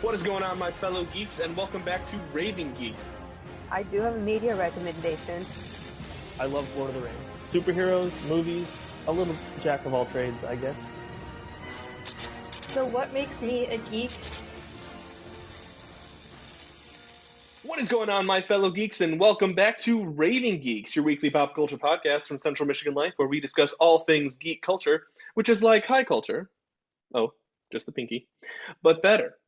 What is going on, my fellow geeks, and welcome back to Raving Geeks. I do have a media recommendation. I love Lord of the Rings. Superheroes, movies, a little jack of all trades, I guess. So what makes me a geek? What is going on, my fellow geeks, and welcome back to Raving Geeks, your weekly pop culture podcast from Central Michigan Life, where we discuss all things geek culture, which is like high culture. Oh, just the pinky. But better.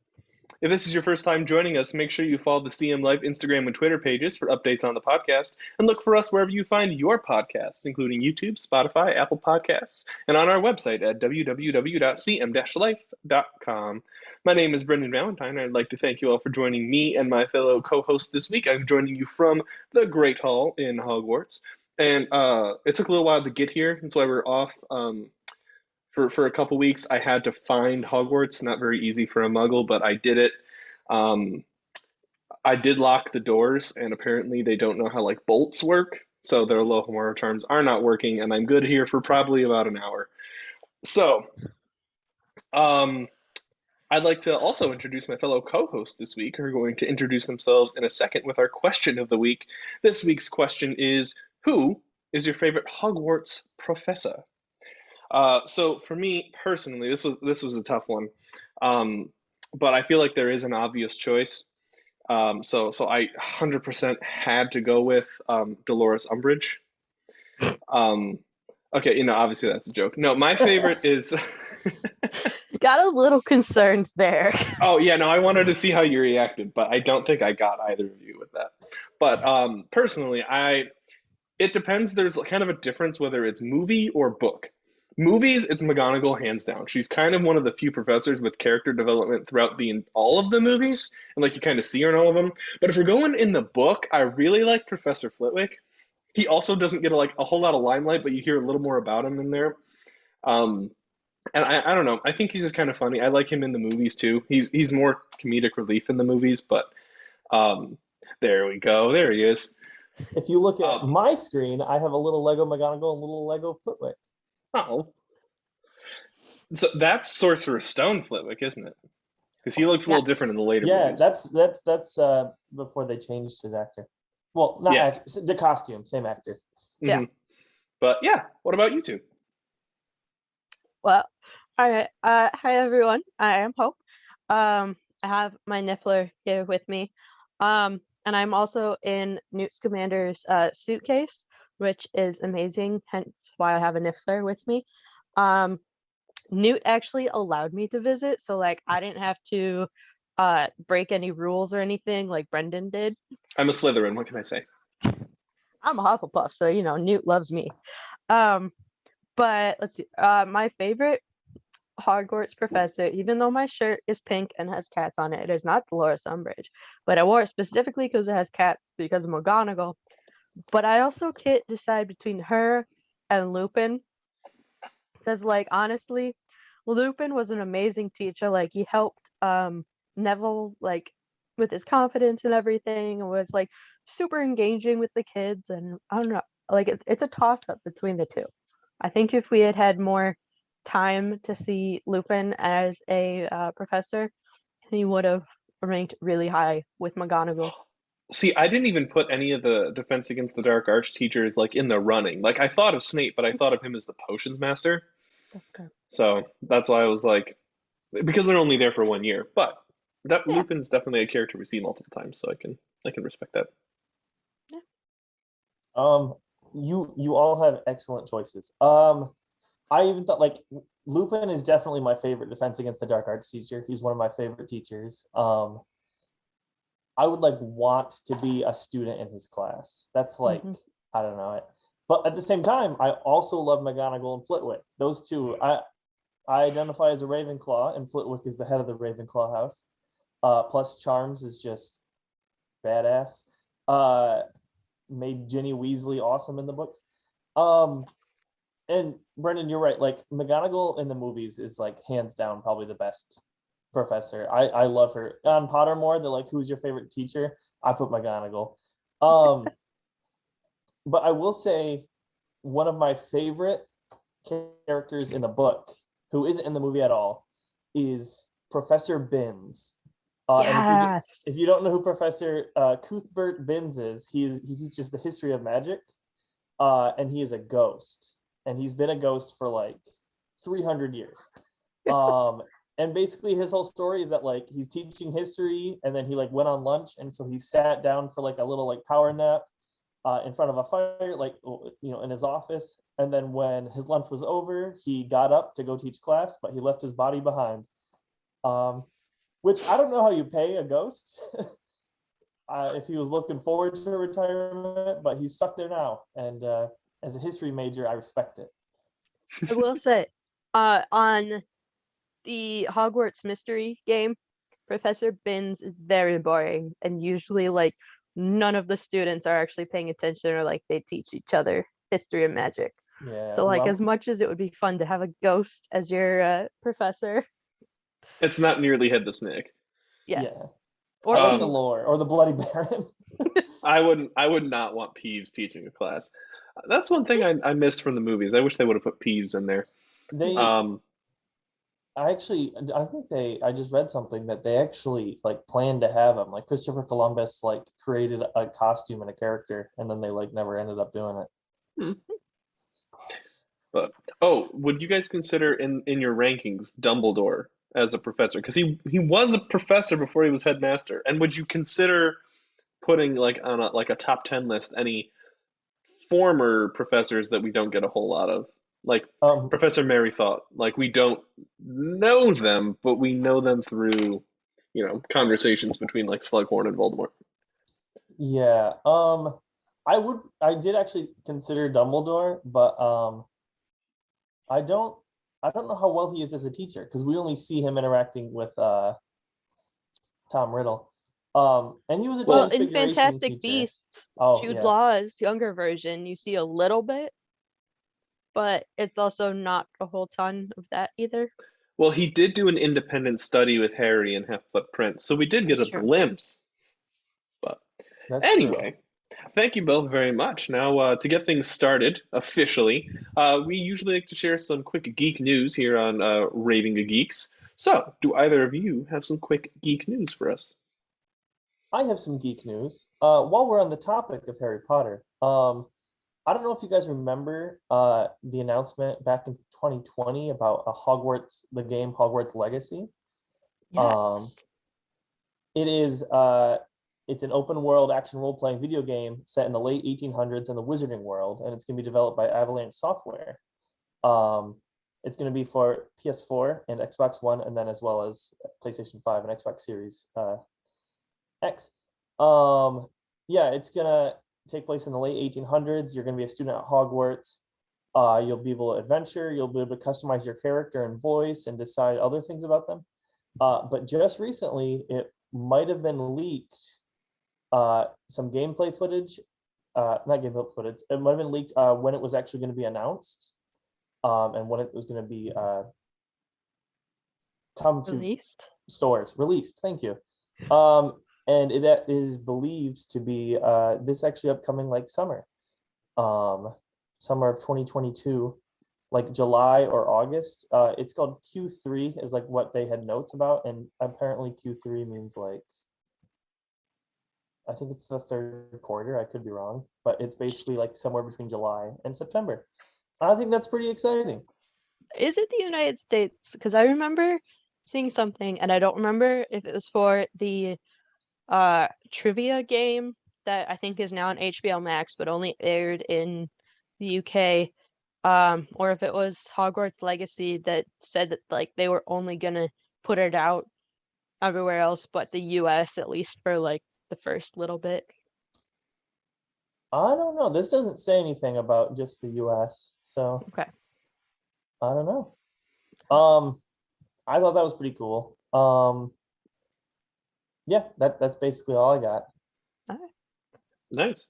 If this is your first time joining us, make sure you follow the CM Life Instagram and Twitter pages for updates on the podcast, and look for us wherever you find your podcasts, including YouTube, Spotify, Apple Podcasts, and on our website at www.cm-life.com. My name is Brendan Valentine, and I'd like to thank you all for joining me and my fellow co-hosts this week. I'm joining you from the Great Hall in Hogwarts, and it took a little while to get here. That's why we're off. For a couple weeks, I had to find Hogwarts. Not very easy for a Muggle, but I did it. I did lock the doors, and apparently they don't know how like bolts work, so their Alohomora charms are not working, and I'm good here for probably about an hour. So, I'd like to also introduce my fellow co-hosts this week, who are going to introduce themselves in a second with our question of the week. This week's question is, who is your favorite Hogwarts professor? So for me personally, this was a tough one, but I feel like there is an obvious choice. So I 100% had to go with Dolores Umbridge. Okay, obviously that's a joke. No, my favorite is. Got a little concerned there. Oh yeah, no, I wanted to see how you reacted, but I don't think I got either of you with that. But personally, it depends. There's kind of a difference whether it's movie or book. Movies, it's McGonagall hands down. She's kind of one of the few professors with character development throughout all of the movies, and like you kind of see her in all of them. But if we're going in the book, I really like Professor Flitwick. He also doesn't get a whole lot of limelight, but you hear a little more about him in there. And I don't know. I think he's just kind of funny. I like him in the movies too. He's more comedic relief in the movies, but there we go. There he is. If you look at my screen, I have a little Lego McGonagall and a little Lego Flitwick. Oh. So that's Sorcerer's Stone Flitwick, isn't it? Because he looks a little different in the later movies. Yeah, that's before they changed his actor. Well, not actor, the costume, same actor. Yeah. Mm-hmm. But yeah, what about you two? Well, all right. Hi everyone. I am Hope. I have my Niffler here with me. And I'm also in Newt Scamander's suitcase, which is amazing, hence why I have a Niffler with me. Newt actually allowed me to visit, so like I didn't have to break any rules or anything like Brendan did. I'm a Slytherin, what can I say? I'm a Hufflepuff, so Newt loves me. But let's see. My favorite Hogwarts professor, even though my shirt is pink and has cats on it, it is not Dolores Umbridge. But I wore it specifically because it has cats because of McGonagall. But I also can't decide between her and Lupin. Because, like, honestly, Lupin was an amazing teacher. Like, he helped Neville, like, with his confidence and everything, and was, like, super engaging with the kids. And I don't know, like, it's a toss-up between the two. I think if we had had more time to see Lupin as a professor, he would have ranked really high with McGonagall. See, I didn't even put any of the Defense Against the Dark Arts teachers like in the running. Like I thought of Snape, but I thought of him as the potions master. That's good. So that's why I was like, because they're only there for 1 year. But Lupin's definitely a character we see multiple times, so I can respect that. Yeah. You all have excellent choices. I even thought like Lupin is definitely my favorite Defense Against the Dark Arts teacher. He's one of my favorite teachers. I would like want to be a student in his class. That's like, I don't know. But at the same time, I also love McGonagall and Flitwick. Those two, I identify as a Ravenclaw, and Flitwick is the head of the Ravenclaw house. Plus Charms is just badass. Made Ginny Weasley awesome in the books. And Brendan, you're right. Like McGonagall in the movies is like hands down probably the best professor. I love her. On Pottermore, they're like, who's your favorite teacher? I put McGonagall. But I will say one of my favorite characters in the book, who isn't in the movie at all, is Professor Binns. And Yes. if you don't know who Professor Cuthbert Binns is, he teaches the history of magic, and he is a ghost, and he's been a ghost for like 300 years. And basically his whole story is that like he's teaching history, and then he like went on lunch, and so he sat down for like a little like power nap in front of a fire, like in his office. And then when his lunch was over, he got up to go teach class, but he left his body behind. Which I don't know how you pay a ghost if he was looking forward to retirement, but he's stuck there now. And as a history major, I respect it. I will say, on the Hogwarts mystery game, Professor Binns is very boring, and usually like none of the students are actually paying attention, or like they teach each other history and magic. Yeah. So like as much as it would be fun to have a ghost as your professor, It's not nearly Head the Snake. yes. Yeah. Or I like the Peeves. lore or the Bloody Baron. I would not want Peeves teaching a class. That's one thing I missed from the movies. I wish they would have put Peeves in there. They I just read something that they actually like planned to have him. Like Christopher Columbus like created a costume and a character, and then they like never ended up doing it. Hmm. But would you guys consider in your rankings Dumbledore as a professor? Because he was a professor before he was headmaster. And would you consider putting like on a top 10 list any former professors that we don't get a whole lot of? Like Professor Merrythought. Like we don't know them, but we know them through, conversations between like Slughorn and Voldemort. Yeah. I did actually consider Dumbledore, but I don't know how well he is as a teacher, because we only see him interacting with Tom Riddle. And he was a Well, in Transfiguration Fantastic teacher. Beasts, Oh, Jude yeah. Law's younger version, you see a little bit, but it's also not a whole ton of that either. Well, he did do an independent study with Harry and Half-Blood Prince, so we did get a Sure. glimpse. But That's anyway, thank you both very much. Now, to get things started officially, we usually like to share some quick geek news here on Raving Geeks. So, do either of you have some quick geek news for us? I have some geek news. While we're on the topic of Harry Potter, I don't know if you guys remember the announcement back in 2020 about the game Hogwarts Legacy. Yes. It's an open world action role playing video game set in the late 1800s in the wizarding world, and it's going to be developed by Avalanche Software. It's going to be for PS4 and Xbox One, and then as well as PlayStation 5 and Xbox Series X. It's gonna take place in the late 1800s. You're gonna be a student at Hogwarts. You'll be able to adventure. You'll be able to customize your character and voice and decide other things about them. But just recently, it might have been leaked. Some gameplay footage, not gameplay footage. It might have been leaked when it was actually going to be announced, and when it was going to be come to Released. stores. Released. Thank you. And it is believed to be this actually upcoming like summer of 2022, like July or August. It's called Q3 is like what they had notes about, and apparently Q3 means like, I think it's the third quarter. I could be wrong, but it's basically like somewhere between July and September. I think that's pretty exciting. Is it the United States? Because I remember seeing something, and I don't remember if it was for the trivia game that I think is now on HBO Max, but only aired in the UK, or if it was Hogwarts Legacy that said that like they were only gonna put it out everywhere else but the US, at least for like the first little bit. I don't know. This doesn't say anything about just the US, so Okay. I don't know. I thought that was pretty cool. Yeah, that's basically all I got. Nice.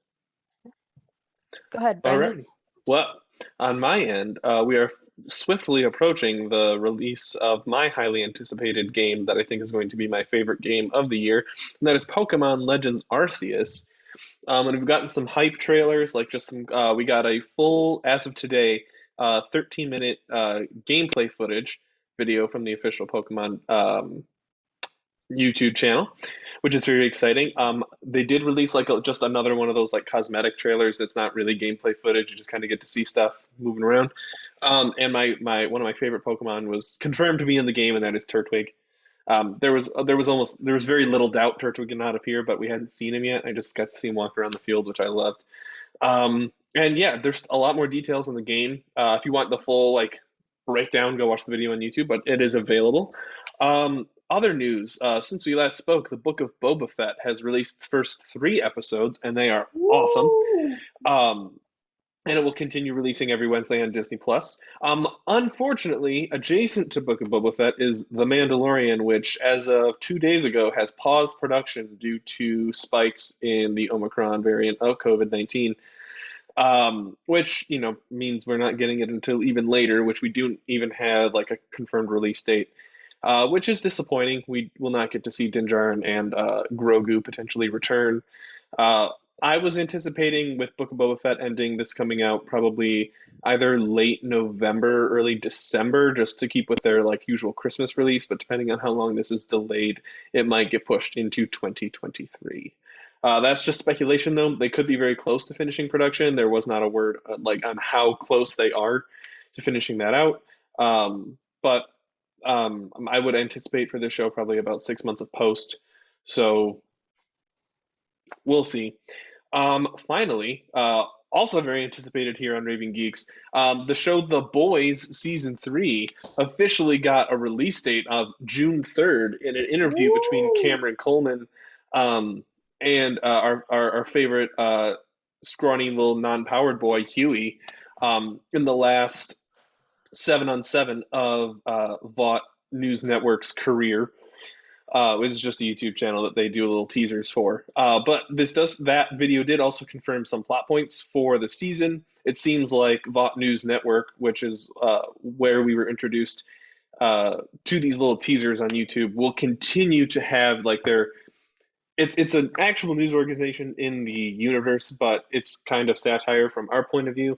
Go ahead, All Brendan. right. Well, on my end, we are swiftly approaching the release of my highly anticipated game that I think is going to be my favorite game of the year, and that is Pokemon Legends Arceus. And we've gotten some hype trailers, like just some. We got a full, as of today, 13-minute gameplay footage video from the official Pokemon YouTube channel, which is very exciting. They did release like just another one of those like cosmetic trailers that's not really gameplay footage. You just kind of get to see stuff moving around. And my one of my favorite Pokemon was confirmed to be in the game, and that is Turtwig. There was very little doubt Turtwig would not appear, but we hadn't seen him yet. I just got to see him walk around the field, which I loved. And yeah, there's a lot more details in the game. If you want the full like breakdown, go watch the video on YouTube, but it is available. Other news, since we last spoke, the Book of Boba Fett has released its first 3 episodes, and they are awesome. And it will continue releasing every Wednesday on Disney Plus. Unfortunately, adjacent to Book of Boba Fett is The Mandalorian, which, as of 2 days ago, has paused production due to spikes in the Omicron variant of COVID-19. Which means we're not getting it until even later, which we don't even have like a confirmed release date, which is disappointing. We will not get to see Din Djarin and Grogu potentially return. I was anticipating with Book of Boba Fett ending this coming out probably either late November, early December, just to keep with their like usual Christmas release. But depending on how long this is delayed, it might get pushed into 2023. That's just speculation, though. They could be very close to finishing production. There was not a word like on how close they are to finishing that out. But I would anticipate for this show probably about 6 months of post. So we'll see. Finally, also very anticipated here on Raving Geeks, the show The Boys Season 3 officially got a release date of June 3rd in an interview between Cameron Coleman and our favorite scrawny little non-powered boy, Huey, in the last 7-on-7 of Vought News Network's career. Which is just a YouTube channel that they do little teasers for. But that video did also confirm some plot points for the season. It seems like Vought News Network, which is where we were introduced to these little teasers on YouTube, will continue to have like it's an actual news organization in the universe, but it's kind of satire from our point of view,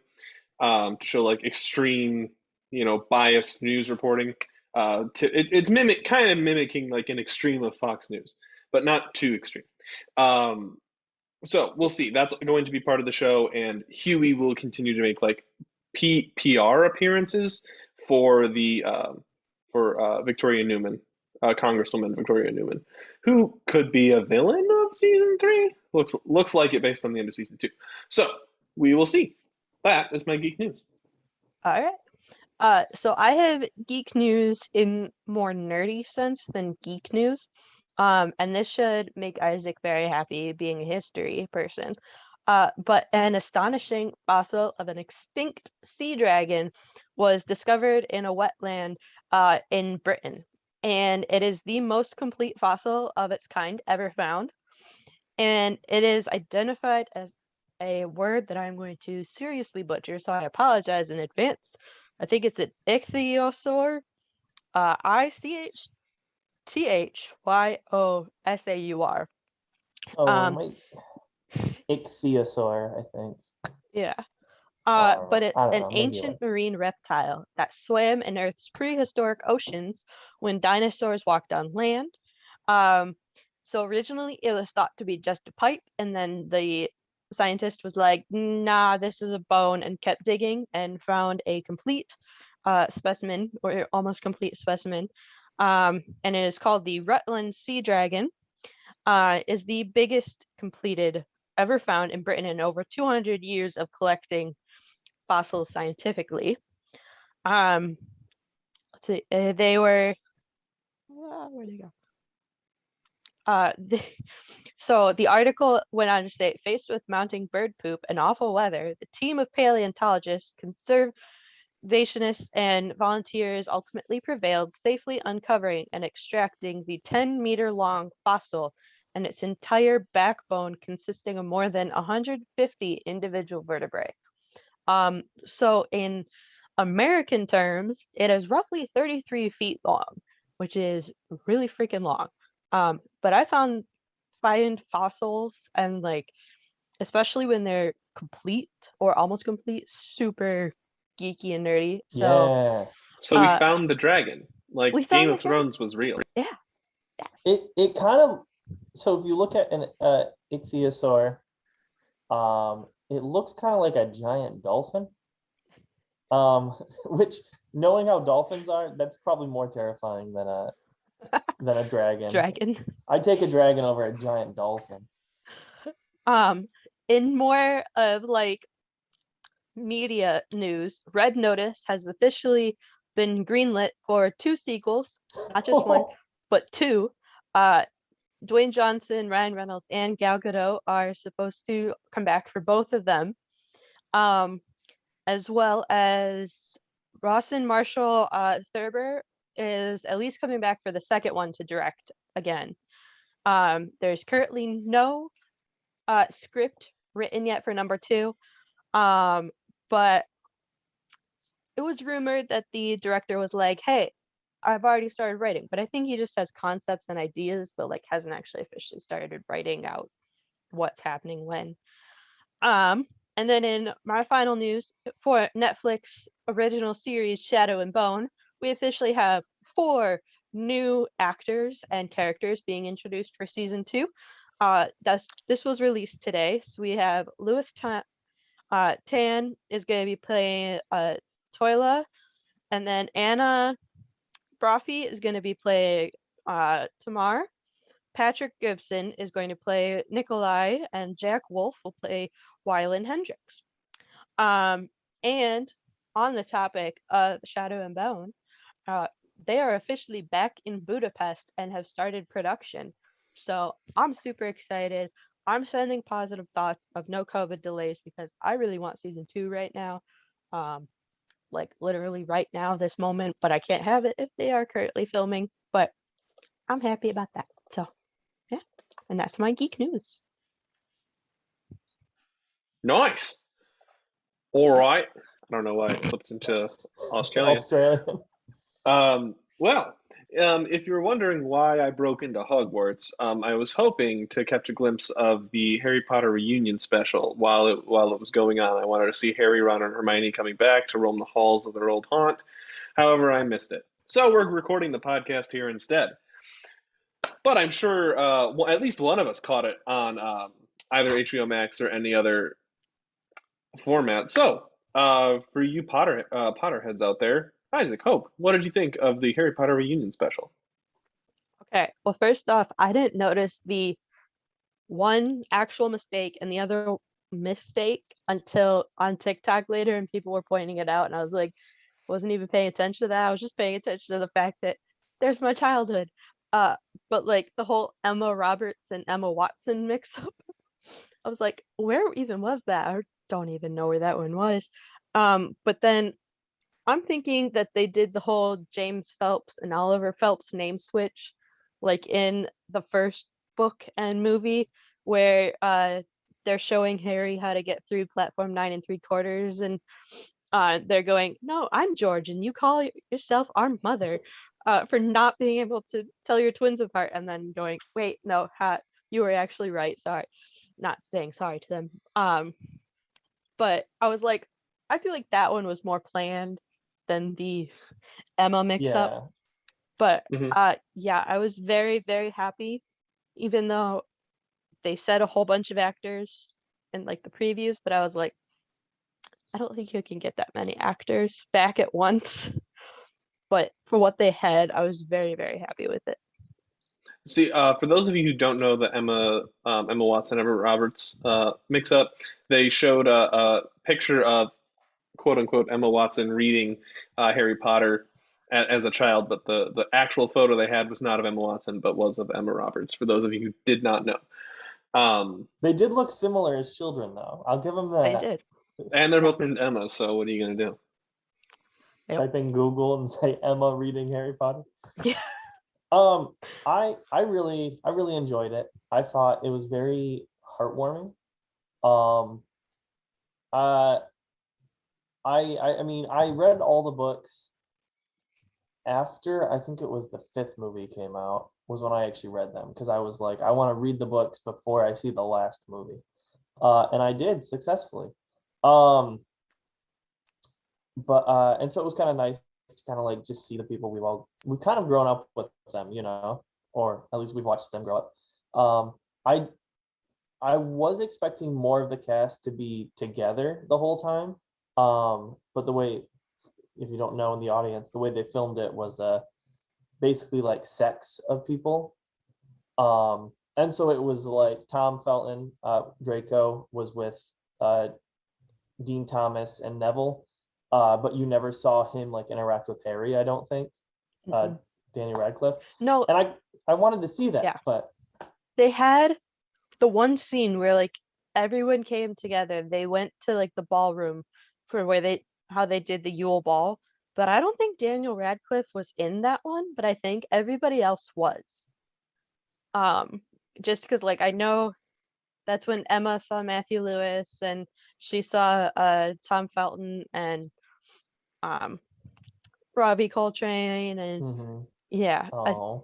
to show like extreme, biased news reporting. It's kind of mimicking like an extreme of Fox News, but not too extreme. So we'll see. That's going to be part of the show, and Huey will continue to make like PR appearances for Victoria Newman, Congresswoman Victoria Newman, who could be a villain of season 3. Looks like it based on the end of season 2. So we will see. That is my geek news. All right. So I have geek news in more nerdy sense than geek news. And this should make Isaac very happy, being a history person. But an astonishing fossil of an extinct sea dragon was discovered in a wetland in Britain. And it is the most complete fossil of its kind ever found. And it is identified as a word that I'm going to seriously butcher, so I apologize in advance. I think it's an ichthyosaur, ICHTHYOSAUR. Ichthyosaur, I think. Yeah. But it's an ancient marine reptile that swam in Earth's prehistoric oceans when dinosaurs walked on land. So originally it was thought to be just a pipe, and then the scientist was like, nah, this is a bone, and kept digging and found a complete specimen, or almost complete specimen. And it is called the Rutland Sea Dragon. Is the biggest completed ever found in Britain in over 200 years of collecting fossils scientifically. Let's see, they were where'd they go? So the article went on to say, faced with mounting bird poop and awful weather, the team of paleontologists, conservationists, and volunteers ultimately prevailed, safely uncovering and extracting the 10-meter-long fossil and its entire backbone, consisting of more than 150 individual vertebrae. So in American terms, it is roughly 33 feet long, which is really freaking long. But I find fossils, and like especially when they're complete or almost complete, super geeky and nerdy. So we found the dragon. Like Game of Thrones was real. Yeah. Yes. It kind of, so if you look at an ichthyosaur, it looks kind of like a giant dolphin. Which, knowing how dolphins are, that's probably more terrifying than a dragon. Dragon. I'd take a dragon over a giant dolphin. In more of like media news, Red Notice has officially been greenlit for 2 sequels, not just one, but 2. Dwayne Johnson, Ryan Reynolds, and Gal Gadot are supposed to come back for both of them, as well as Rawson Marshall Thurber is at least coming back for the second one to direct again. There's currently no script written yet for number 2, but it was rumored that the director was like, hey, I've already started writing, but I think he just has concepts and ideas, but like hasn't actually officially started writing out what's happening when. And then in my final news for Netflix original series Shadow and Bone, we officially have 4 new actors and characters being introduced for season 2. This was released today. So we have Louis Tan is going to be playing Toila, and then Anna Brophy is going to be playing Tamar. Patrick Gibson is going to play Nikolai, and Jack Wolf will play Wyland Hendricks. And on the topic of Shadow and Bone, they are officially back in Budapest and have started production. So I'm super excited. I'm sending positive thoughts of no COVID delays because I really want season 2 right now. Like literally right now, this moment, but I can't have it if they are currently filming. But I'm happy about that. So yeah, and that's my geek news. Nice. All right. I don't know why I slipped into Australian. Well, if you're wondering why I broke into Hogwarts, I was hoping to catch a glimpse of the Harry Potter reunion special while it was going on. I wanted to see Harry, Ron, and Hermione coming back to roam the halls of their old haunt. However, I missed it. So we're recording the podcast here instead. But I'm sure at least one of us caught it on either HBO Max or any other format. So, for you Potterheads out there, Isaac, Hope, what did you think of the Harry Potter reunion special? Okay, well, first off, I didn't notice the one actual mistake and the other mistake until on TikTok later, and people were pointing it out, and I was like, wasn't even paying attention to that. I was just paying attention to the fact that there's my childhood. But like the whole Emma Roberts and Emma Watson mix up, I was like, where even was that? I don't even know where that one was. But then I'm thinking that they did the whole James Phelps and Oliver Phelps name switch, like in the first book and movie, where they're showing Harry how to get through platform 9 3/4, and they're going, no, I'm George, and you call yourself our mother for not being able to tell your twins apart, and then going, wait, no, you were actually right. Sorry, not saying sorry to them. But I was like, I feel like that one was more planned than the Emma mix-up. Yeah. But yeah, I was very, very happy, even though they said a whole bunch of actors in like the previews, but I was like, I don't think you can get that many actors back at once. But for what they had, I was very, very happy with it. See, for those of you who don't know the Emma Watson, Emma Roberts mix-up, they showed a picture of quote unquote Emma Watson reading Harry Potter as a child, but the actual photo they had was not of Emma Watson, but was of Emma Roberts. For those of you who did not know, they did look similar as children, though. I'll give them that. They did, and they're both named Emma. So what are you gonna do? Yep. Type in Google and say Emma reading Harry Potter. Yeah. I really enjoyed it. I thought it was very heartwarming. I mean, I read all the books after, I think it was the 5th movie came out, was when I actually read them, because I was like, I want to read the books before I see the last movie. And I did successfully. And so it was kind of nice to kind of like just see the people we've kind of grown up with them, you know. or at least we've watched them grow up. I was expecting more of the cast to be together the whole time. But the way, if you don't know in the audience, the way they filmed it was basically like sects of people. And so it was like Tom Felton, Draco was with Dean Thomas and Neville, but you never saw him like interact with Harry, I don't think. Daniel Radcliffe. No. And I wanted to see that, Yeah. but they had the one scene where like everyone came together. They went to like the ballroom for how they did the Yule Ball, but I don't think Daniel Radcliffe was in that one, but I think everybody else was. Just because like I know that's when Emma saw Matthew Lewis and she saw Tom Felton and Robbie Coltrane and yeah,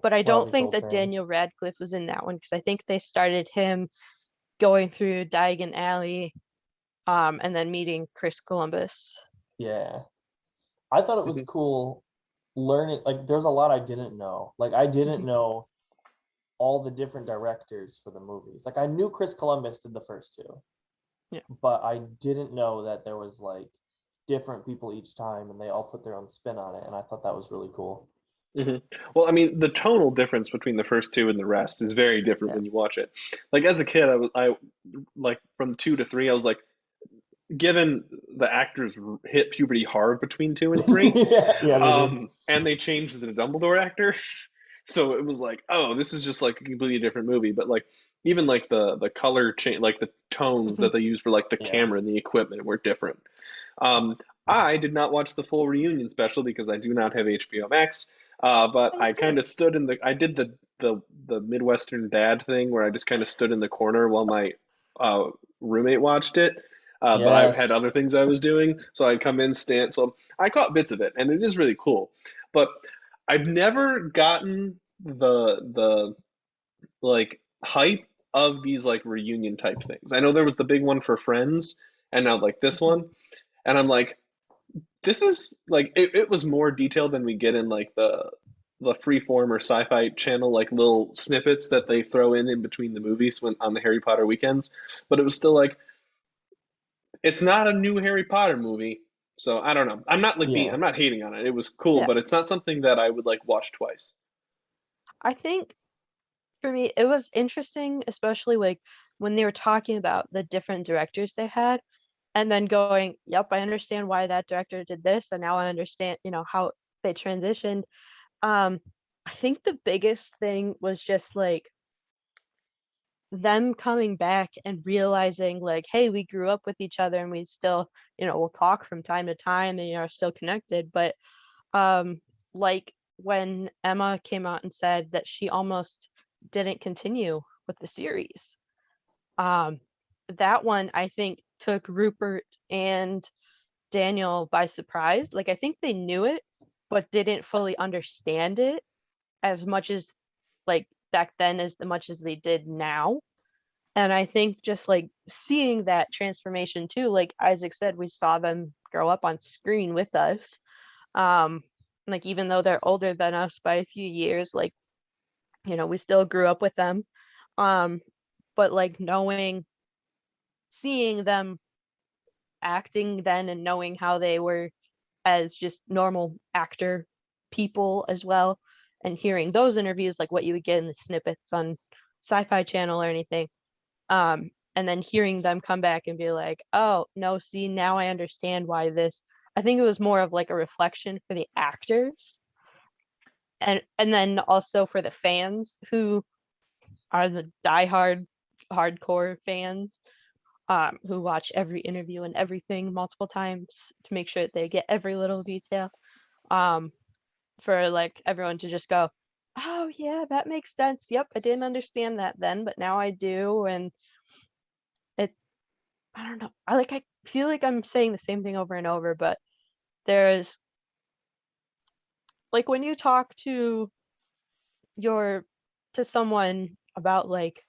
but I don't think that Daniel Radcliffe was in that one because I think they started him going through Diagon Alley, and then meeting Chris Columbus. Yeah, I thought it was cool learning. Like, there's a lot I didn't know. Like, I didn't know all the different directors for the movies. Like, I knew Chris Columbus did the first two, but I didn't know that there was like different people each time, and they all put their own spin on it. And I thought that was really cool. Well, I mean, the tonal difference between the first two and the rest is very different when you watch it. Like as a kid, I like from 2 to 3, I was like, given the actors hit puberty hard between 2 and 3, and they changed the Dumbledore actor, so it was like, oh, this is just like a completely different movie. But like even like the color change, like the tones that they use for like the camera and the equipment were different. I did not watch the full reunion special because I do not have HBO Max. But I kind of stood I did the Midwestern dad thing where I just kind of stood in the corner while my roommate watched it. But I had other things I was doing, so I'd come in, stand. So I caught bits of it, and it is really cool. But I've never gotten the like hype of these like reunion type things. I know there was the big one for Friends, and now like this one, and I'm like, this is like it was more detailed than we get in like the Freeform or Sci-Fi Channel like little snippets that they throw in between the movies when on the Harry Potter weekends. But it was still like, it's not a new Harry Potter movie, so I don't know. I'm not like I'm not hating on it. It was cool, but it's not something that I would like watch twice. I think for me it was interesting, especially like when they were talking about the different directors they had. And then going, yep, I understand why that director did this, and now I understand, how they transitioned. I think the biggest thing was just like them coming back and realizing like, hey, we grew up with each other and we still, we'll talk from time to time and are still connected. But like when Emma came out and said that she almost didn't continue with the series. That one I think took Rupert and Daniel by surprise. Like I think they knew it, but didn't fully understand it as much as like back then as much as they did now. And I think just like seeing that transformation too, like Isaac said, we saw them grow up on screen with us. Like even though they're older than us by a few years, like, we still grew up with them. But like seeing them acting then and knowing how they were as just normal actor people as well, and hearing those interviews like what you would get in the snippets on Sci-Fi Channel or anything, and then hearing them come back and be like, oh no, see, now I understand why this. I think it was more of like a reflection for the actors, and then also for the fans who are the diehard hardcore fans, who watch every interview and everything multiple times to make sure that they get every little detail. For like everyone to just go, oh yeah, that makes sense. Yep, I didn't understand that then, but now I do. And I don't know. I feel like I'm saying the same thing over and over, but there's like when you talk to someone about like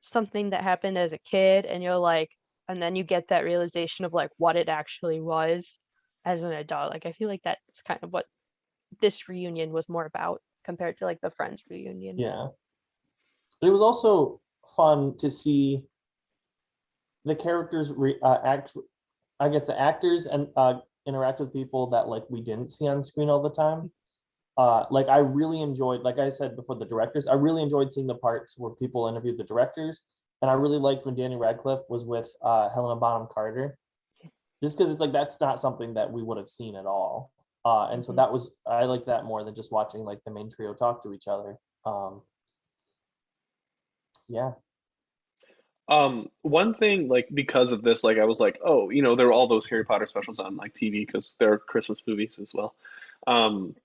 something that happened as a kid and you're like, and then you get that realization of like what it actually was as an adult. Like I feel like that's kind of what this reunion was more about. compared to like the Friends reunion. Yeah. It was also fun to see the characters act. I guess the actors and interact with people that like we didn't see on screen all the time. Like I really enjoyed, like I said before, the directors. I really enjoyed seeing the parts where people interviewed the directors, and I really liked when Danny Radcliffe was with Helena Bonham Carter, just because it's like that's not something that we would have seen at all. And so that was, I like that more than just watching like the main trio talk to each other. Yeah. One thing, like because of this, like I was like, oh, there were all those Harry Potter specials on like TV because they're Christmas movies as well. Um,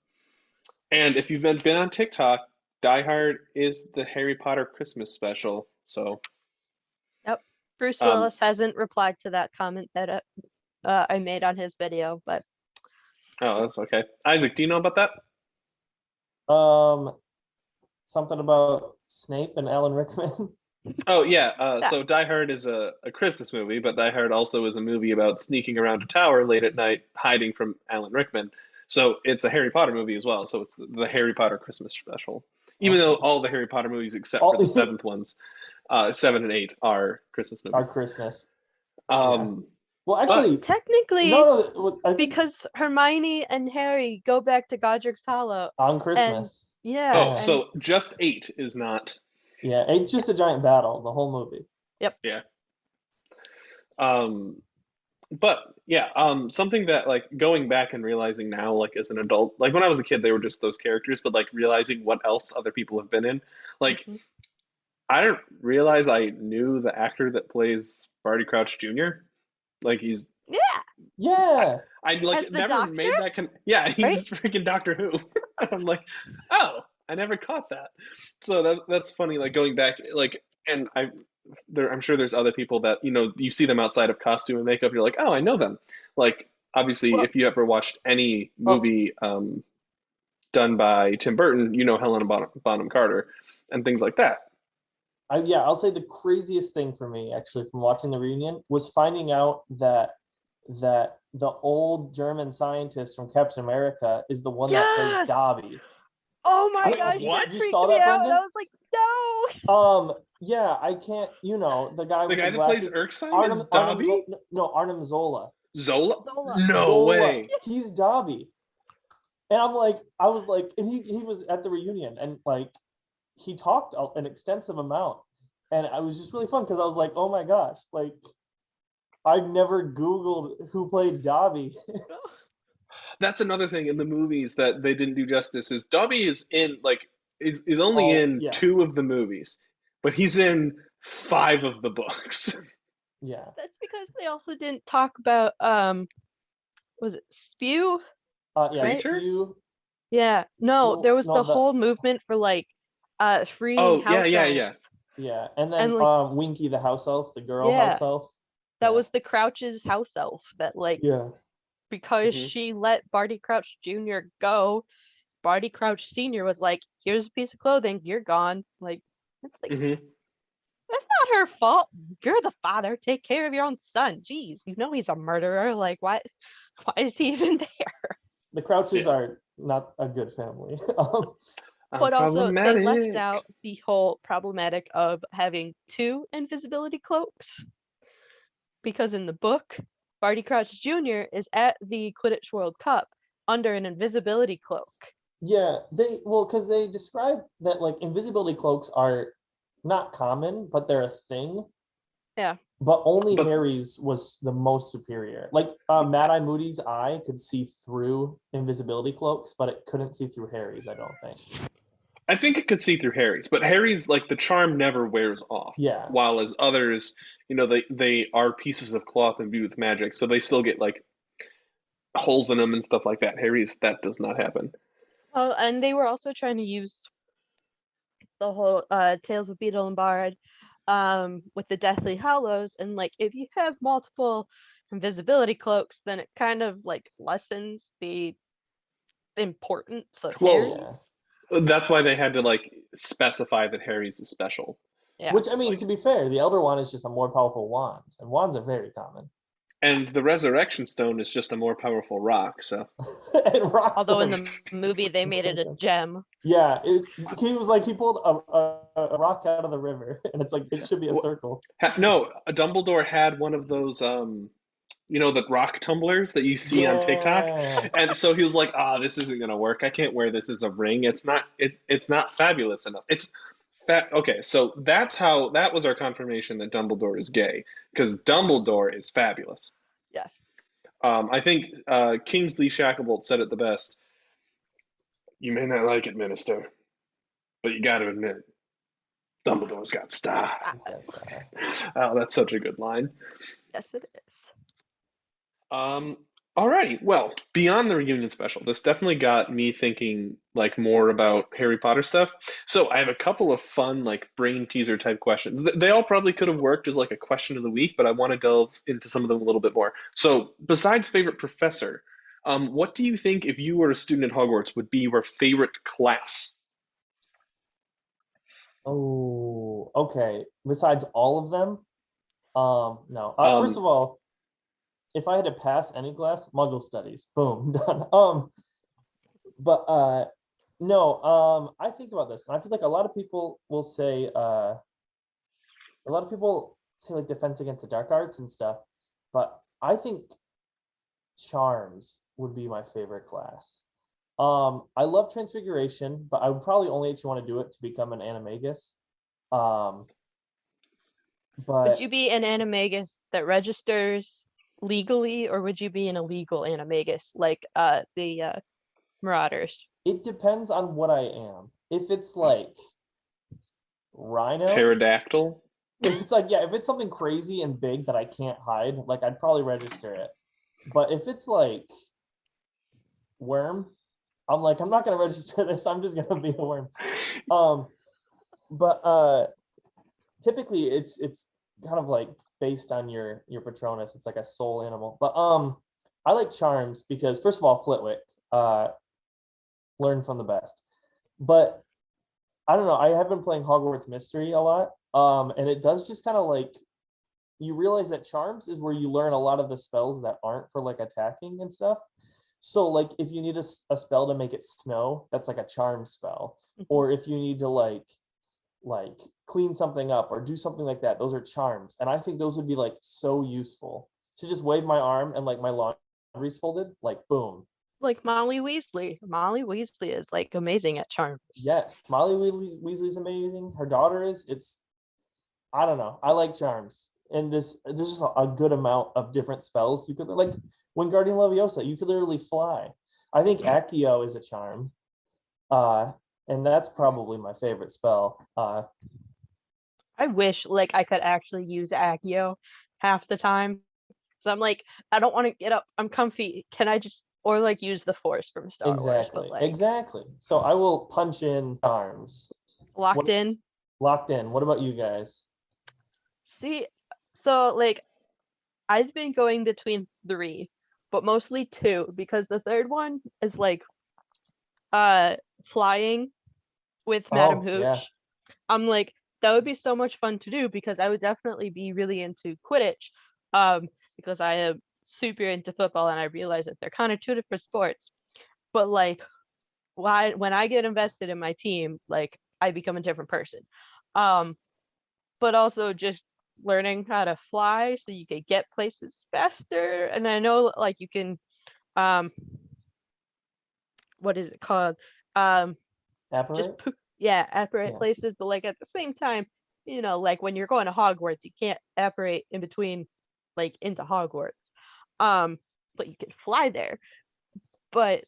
and if you've been on TikTok, Die Hard is the Harry Potter Christmas special. So, Yep. Bruce um, Willis hasn't replied to that comment that I made on his video, but oh, that's okay. Isaac, do you know about that? Something about Snape and Alan Rickman. Oh yeah. yeah. So Die Hard is a Christmas movie, but Die Hard also is a movie about sneaking around a tower late at night, hiding from Alan Rickman. So it's a Harry Potter movie as well. So it's the Harry Potter Christmas special. Even though all the Harry Potter movies except for the seventh ones, 7 and 8 are Christmas movies. Are Christmas. Um, Well, actually, technically, no, because Hermione and Harry go back to Godric's Hollow on Christmas. Yeah. so just 8 is not. Yeah, it's just a giant battle, the whole movie. Yep. Yeah. But yeah, something that like going back and realizing now, like as an adult, like when I was a kid, they were just those characters, but like realizing what else other people have been in, like I didn't realize I knew the actor that plays Barty Crouch Jr. Like he's I like As never doctor? made that he's freaking Doctor Who. I'm like, oh, I never caught that. So that's funny. Like going back, like, and I'm sure there's other people that you see them outside of costume and makeup. You're like, oh, I know them. Like obviously, if you ever watched any movie done by Tim Burton, Helena Bonham Carter and things like that. I'll say the craziest thing for me actually from watching the reunion was finding out that the old German scientist from Captain America is the one that plays Dobby. Oh my gosh, what? that You freaked saw me that, out. Brendan? I was like, no. Yeah, I can't. The guy with that glasses, plays Erskine is Dobby. Arnim Zola. Zola? Zola. No Zola. way. He's Dobby. And I was like, and he was at the reunion, and like he talked an extensive amount, and it was just really fun because I was like, oh my gosh, like I've never Googled who played Dobby. That's another thing in the movies that they didn't do justice is Dobby is in like is only in 2 of the movies, but he's in 5 of the books. Yeah. That's because they also didn't talk about was it Spew? Spew. Yeah. No, there was the whole movement for like freeing house elves. Yeah. And then Winky the house elf, the girl house elf. That was the Crouch's house elf that like because she let Barty Crouch Jr. go, Barty Crouch Sr. was like, here's a piece of clothing, you're gone. Like it's like that's not her fault. You're the father. Take care of your own son. Jeez, he's a murderer. Like why is he even there? The Crouches are not a good family. But also they left out the whole problematic of having 2 invisibility cloaks. Because in the book, Barty Crouch Jr. is at the Quidditch World Cup under an invisibility cloak. Yeah, because they describe that like invisibility cloaks are not common, but they're a thing. Yeah. But Harry's was the most superior. Like Mad-Eye Moody's eye could see through invisibility cloaks, but it couldn't see through Harry's, I don't think. I think it could see through Harry's, but Harry's like the charm never wears off. Yeah. While as others, they are pieces of cloth imbued with magic, so they still get like holes in them and stuff like that. Harry's, that does not happen. Oh, and they were also trying to use the whole Tales of Beedle and Bard with the Deathly Hallows, and like if you have multiple invisibility cloaks, then it kind of like lessens the importance of Harry's. That's why they had to like specify that Harry's is special. Yeah. Which I mean, to be fair, the Elder Wand is just a more powerful wand, and wands are very common. And the resurrection stone is just a more powerful rock, so It rocks Although in him. the movie they made it a gem. Yeah, he was like he pulled a rock out of the river, and it's like it should be a circle. no, a Dumbledore had one of those the rock tumblers that you see on TikTok. Yeah, And so he was like, this isn't gonna work. I can't wear this as a ring. It's not fabulous enough. It's fat okay, so that was our confirmation that Dumbledore is gay, because Dumbledore is fabulous. Yes. I think Kingsley Shacklebolt said it the best. You may not like it, Minister, but you gotta admit, Dumbledore's got style. Oh, that's such a good line. Yes, it is. Alrighty. Well, beyond the reunion special, this definitely got me thinking like more about Harry Potter stuff. So I have a couple of fun like brain teaser type questions. They all probably could have worked as like a question of the week, but I want to delve into some of them a little bit more. So besides favorite professor, what do you think if you were a student at Hogwarts would be your favorite class? Oh, okay. Besides all of them, no. First Um, of all, if I had to pass any class, Muggle studies. Boom, done. But no. I think about this, and I feel like a lot of people will say, like defense against the dark arts and stuff, but I think charms would be my favorite class. I love transfiguration, but I would probably only actually want to do it to become an animagus. Um, Would but you be an animagus that registers legally, or would you be an illegal animagus like the Marauders? it depends on what I am. If it's like rhino, pterodactyl. if it's like, yeah, if it's something crazy and big that I can't hide, like I'd probably register it. But if it's like worm, I'm like, I'm not gonna register this. I'm just gonna be a worm. But typically it's kind of like based on your Patronus. It's like a soul animal. But I like charms because first of all, Flitwick, learn from the best. But I don't know. I have been playing Hogwarts Mystery a lot, and it does just kind of like you realize that charms is where you learn a lot of the spells that aren't for like attacking and stuff. So like if you need a spell to make it snow, that's like a charm spell. Or if you need to like clean something up or do something like that, those are charms. And I think those would be like so useful. To just wave my arm and like my laundry's folded, like boom. Like Molly Weasley. Molly Weasley is like amazing at charms. Yes, Molly Weasley's amazing. Her daughter is. It's I don't know. I like charms. And there's just a good amount of different spells you could like Wingardium Leviosa, you could literally fly. I think Accio is a charm. And that's probably my favorite spell. I wish like I could actually use Accio half the time. So I'm like, I don't want to get up. I'm comfy. Can I just or like use the Force from Star Wars? Exactly. But like Exactly. So I will punch in charms. locked in. Locked in. What about you guys? See, so like I've been going between 3, but mostly 2 because the third one is like flying with Madame Hooch. Yeah. I'm like, that would be so much fun to do because I would definitely be really into Quidditch. Because I am super into football and I realize that they're kind of 2 different sports. But like when I get invested in my team, like I become a different person. But also just learning how to fly so you can get places faster. And I know like you can what is it called? Apparate? Apparate places, but like at the same time, like when you're going to Hogwarts, you can't apparate in between like into Hogwarts. But you can fly there. But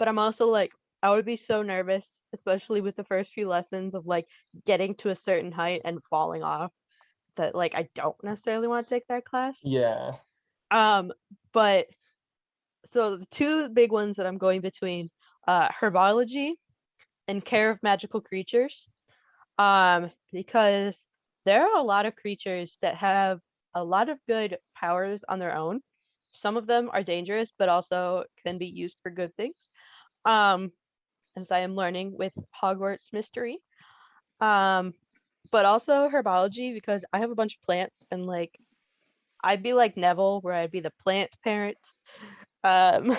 I'm also like I would be so nervous, especially with the first few lessons of like getting to a certain height and falling off, that like I don't necessarily want to take that class. Yeah. But so the 2 big ones that I'm going between, herbology and care of magical creatures. Because there are a lot of creatures that have a lot of good powers on their own. Some of them are dangerous, but also can be used for good things. As I am learning with Hogwarts Mystery. But also herbology because I have a bunch of plants and like I'd be like Neville, where I'd be the plant parent. Um,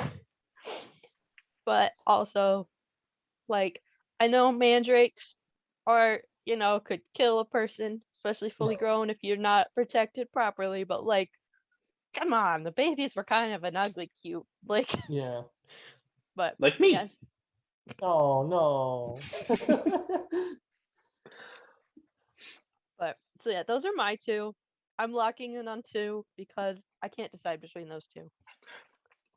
but also, like, I know mandrakes are, could kill a person, especially fully grown if you're not protected properly. But like, come on, the babies were kind of an ugly cute. Like, Yeah. but Like me. yes. Oh no. But so yeah, those are my two. I'm locking in on two because I can't decide between those two.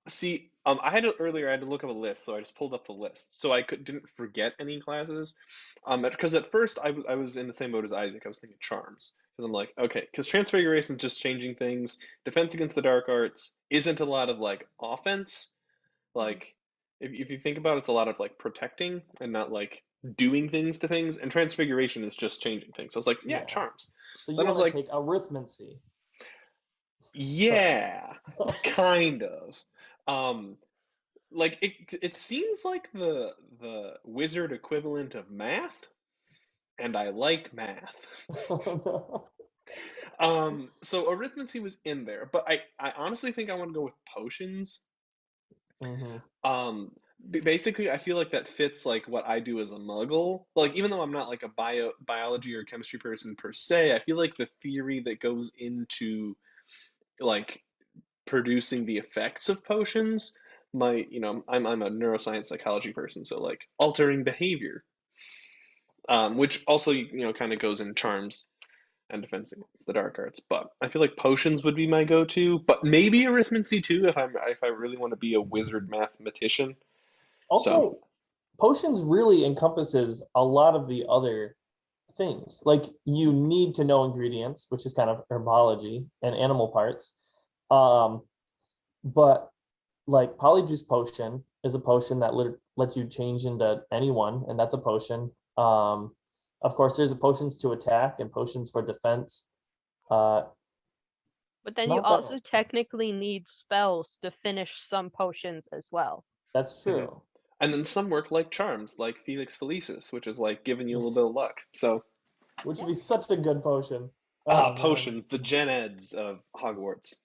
See, I had to look up a list, so I just pulled up the list, so I didn't forget any classes. Because at first I was in the same boat as Isaac. I was thinking charms, because I'm like, okay, because transfiguration is just changing things. Defense against the dark arts isn't a lot of like offense. Like, if you think about it, it's a lot of like protecting and not like doing things to things. And transfiguration is just changing things. So I was like, yeah, Yeah. charms. So you Then I was want to like, take arithmancy. yeah, kind of. Um, like it seems like the wizard equivalent of math, and I like math. Oh, So arithmancy was in there, but I honestly think I want to go with potions. no. Hmm. Basically I feel like that fits like what I do as a muggle. Like, even though I'm not like a biology or chemistry person per se, I feel like the theory that goes into like producing the effects of potions might, I'm a neuroscience psychology person, so like altering behavior, which also kind of goes in charms and defense against the dark arts. But I feel like potions would be my go-to, but maybe arithmancy too if I really want to be a wizard mathematician. So Also, potions really encompasses a lot of the other things. Like you need to know ingredients, which is kind of herbology and animal parts. Um, but like polyjuice potion is a potion that lets you change into anyone, and that's a potion. Of course, there's potions to attack and potions for defense. Uh, But then you not that also technically need spells to finish some potions as well. that's mhm. true. And then some work like charms, like Felix Felicis, which is like giving you a little bit of luck. So Which would Yeah. be such a good potion. Oh man. potions, the gen eds of Hogwarts.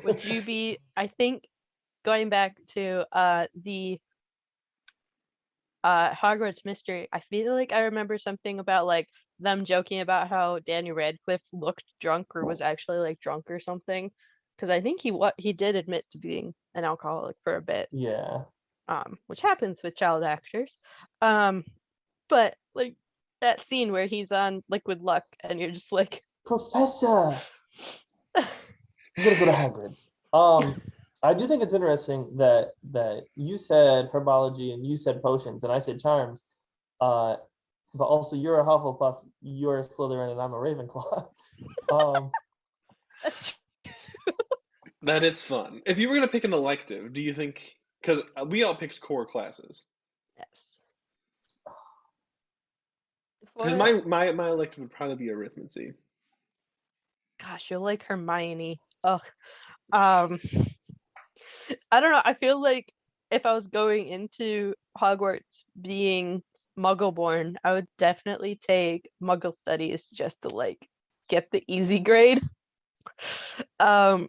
Would you be, I think, going back to the Hogwarts mystery, I feel like I remember something about like them joking about how Daniel Radcliffe looked drunk or was actually like drunk or something. Because I think he did admit to being an alcoholic for a bit, Yeah. which happens with child actors. Um, but like that scene where he's on Liquid Luck and you're just like, Professor, I'm gonna go to Hagrid's. I do think it's interesting that you said herbology and you said potions and I said charms. Uh, but also you're a Hufflepuff, you're a Slytherin, and I'm a Ravenclaw. Um, that's That is fun. If you were gonna pick an elective, do you think? Because we all picked core classes. yes. Because For my elective would probably be arithmancy. gosh, you're like Hermione. Ugh. Um, I don't know. I feel like if I was going into Hogwarts being Muggle born, I would definitely take Muggle studies just to like get the easy grade. Um,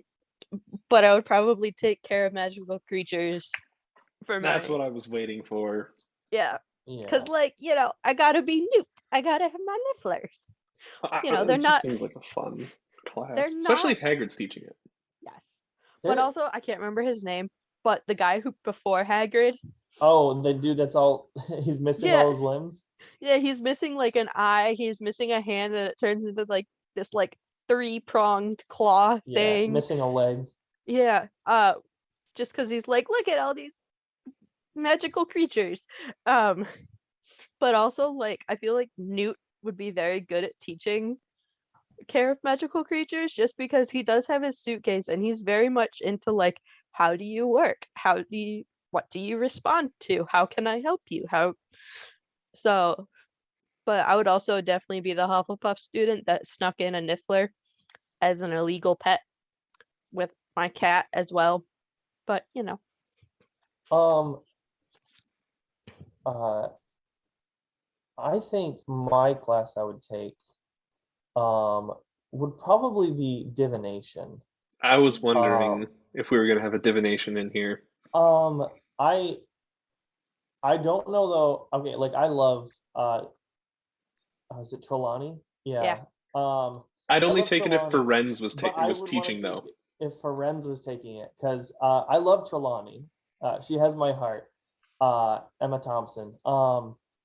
but I would probably take care of magical creatures for That's my what I was waiting for. yeah. yeah. Cause like, I gotta be Newt. I gotta have my nifflers. They're It just not seems like a fun they're class, especially not if Hagrid's teaching it. yes. But There, also I can't remember his name, but the guy who before Hagrid, oh, the dude that's all he's missing yeah, all his limbs. yeah, he's missing like an eye, he's missing a hand, and it turns into like this like three-pronged claw Yeah, thing. missing a leg. Yeah. Just because he's like, look at all these magical creatures. Um, but also like I feel like Newt would be very good at teaching care of magical creatures just because he does have his suitcase and he's very much into like how do you work? What do you respond to? How can I help you? How so but I would also definitely be the Hufflepuff student that snuck in a Niffler as an illegal pet with my cat as well. But Um, uh, I think my class I would take um would probably be divination. I was wondering if we were gonna have a divination in here. I don't know though. Okay, like I love is it Trelawney? Yeah. Yeah. I'd I only love take it if Trelawney, Ferenz was but I was would want to teaching take though. it if Ferenz was taking it because I love Trelawney. She has my heart. Emma Thompson.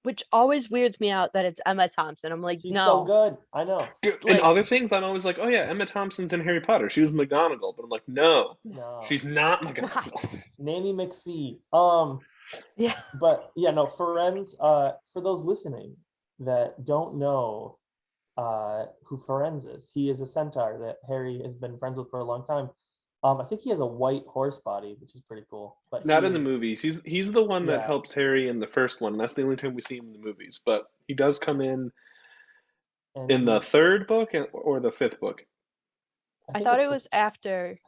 Which always weirds me out that it's Emma Thompson. I'm like, She's so no. good. I know. And Like, other things, I'm always like, oh yeah, Emma Thompson's in Harry Potter. She was McGonagall, but I'm like, no, No. she's not not. McGonagall. Nanny McPhee. Yeah. But yeah, no, Ferenz, for those listening that don't know who Ferenz is, he is a centaur that Harry has been friends with for a long time. I think he has a white horse body, which is pretty cool. But Not he in the is, movies. He's the one that yeah. helps Harry in the first one. That's the only time we see him in the movies. But he does come in And the third book or the fifth book. I think thought it's it was after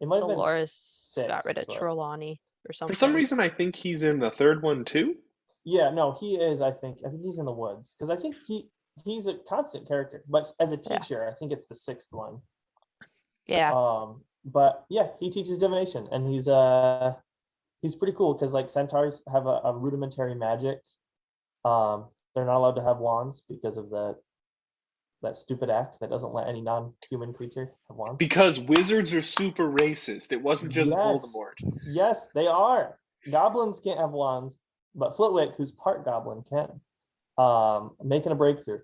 it might have been Dolores got sixth, rid of but- Trelawney or For something. some reason, I think he's in the third one too. Yeah, no, he is. I think he's in the woods because I think he's a constant character. But as a Yeah. teacher, I think it's the sixth one. Yeah. But yeah, he teaches divination, and he's pretty cool because like centaurs have a rudimentary magic. They're not allowed to have wands because of that stupid act that doesn't let any non-human creature have wands. Because wizards are super racist. It wasn't just Yes. Voldemort. Yes, they are. Goblins can't have wands, but Flitwick, who's part goblin, can. Making a breakthrough.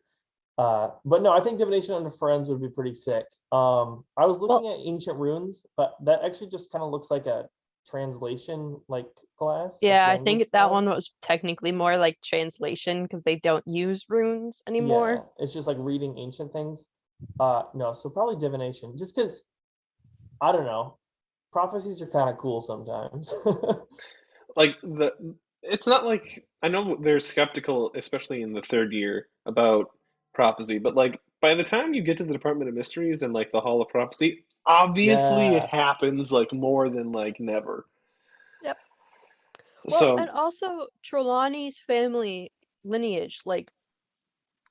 But no, I think divination under Ferenz would be pretty sick. I was looking at ancient runes, but that actually just kind of looks like a translation like class. Yeah, like I think language that one class. was technically more like translation because they don't use runes anymore. Yeah, it's just like reading ancient things. No, so probably divination, just because I don't know, prophecies are kind of cool sometimes. Like it's not like I know they're skeptical, especially in the third year, about prophecy, but like by the time you get to the Department of Mysteries and like the Hall of Prophecy, obviously it Yeah. happens like more than like never. Yep. Well, So and also Trelawney's family lineage, like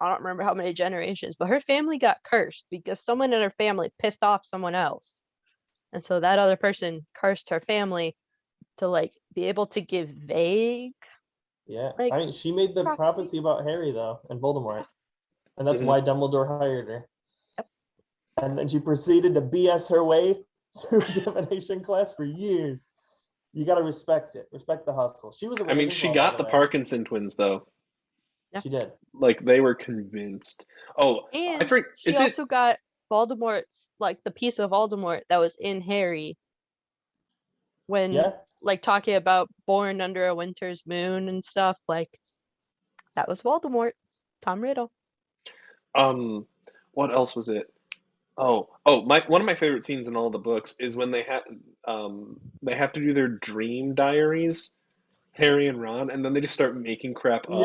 I don't remember how many generations, but her family got cursed because someone in her family pissed off someone else. And so that other person cursed her family to like be able to give vague. Yeah, Like, I mean, she made the prophecy. prophecy about Harry though and Voldemort, and that's Mhm. why Dumbledore hired her. Yep. And then she proceeded to BS her way through divination class for years. You got to respect it. Respect the hustle. She was a I mean, Ravenclaw, she by got the way. Parkinson twins though. Yeah. She did. Like they were convinced. Oh, I And forget. she Is it? also got Voldemort's, like the piece of Voldemort that was in Harry when Yeah. like talking about born under a winter's moon and stuff. Like that was Voldemort, Tom Riddle. What else was it? Oh, one of my favorite scenes in all the books is when they have to do their dream diaries, Harry and Ron, and then they just start making crap up.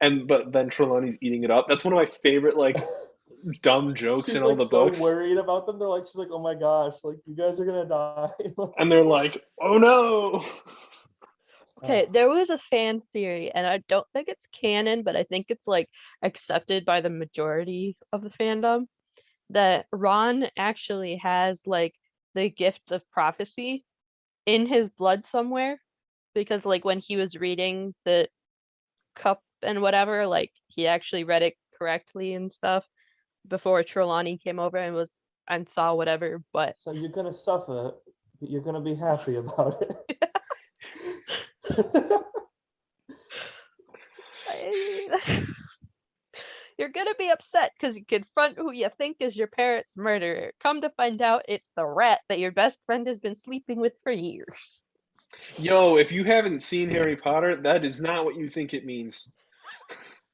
Yeah. But then Trelawney's eating it up. That's one of my favorite like dumb jokes She's in all like the so books. worried about them. She's like, oh my gosh, like you guys are gonna die. And they're like, "Oh no!" Okay, there was a fan theory, and I don't think it's canon, but I think it's like accepted by the majority of the fandom that Ron actually has like the gift of prophecy in his blood somewhere because like when he was reading the cup and whatever, like he actually read it correctly and stuff before Trelawney came over and saw whatever, but So you're gonna suffer, but you're gonna be happy about it. you're gonna be upset because you confront who you think is your parents' murderer. Come to find out it's the rat that your best friend has been sleeping with for years. Yo, if you haven't seen Harry Potter, that is not what you think it means.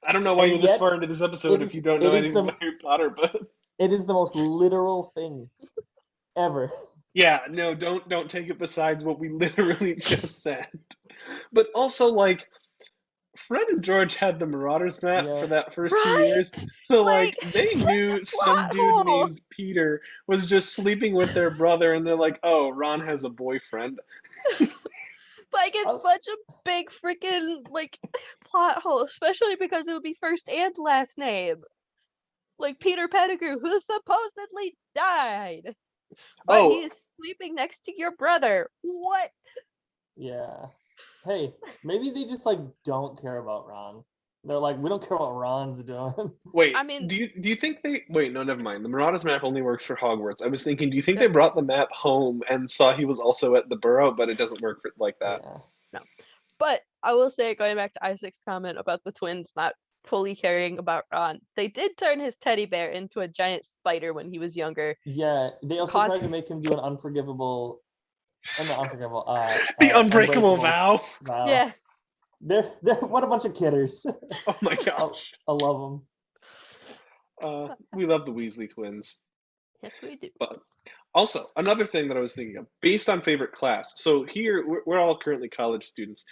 I don't know why And you're this yet, far into this episode if you don't know anything about Harry Potter, but it is the most literal thing ever. yeah, no, don't take it besides what we literally just said. But also, like, Fred and George had the Marauders map Yeah. for that first Right? 2 years, so like they such knew a some plot dude hole. named Peter was just sleeping with their brother, and they're like, "Oh, Ron has a boyfriend." Like it's such a big freaking like plot hole, especially because it would be first and last name. Like Peter Pettigrew, who supposedly died. But Oh, he is sleeping next to your brother. What? Yeah. Hey, maybe they just like don't care about Ron. They're like, we don't care what Ron's doing. wait. I mean, Do you think they? Wait, no, never mind. The Marauders map only works for Hogwarts. I was thinking, do you think Yeah. they brought the map home and saw he was also at the Burrow, but it doesn't work like that? Yeah. no. But I will say, going back to Isaac's comment about the twins not fully caring about Ron, they did turn his teddy bear into a giant spider when he was younger. Yeah. They also Cause tried to make him do an unforgivable, not unforgivable, The unbreakable vow. vow. yeah, They're what a bunch of kidders. Oh my gosh. I love them. We love the Weasley twins. yes we do. But also, another thing that I was thinking of, based on favorite class. So here, we're all currently college students.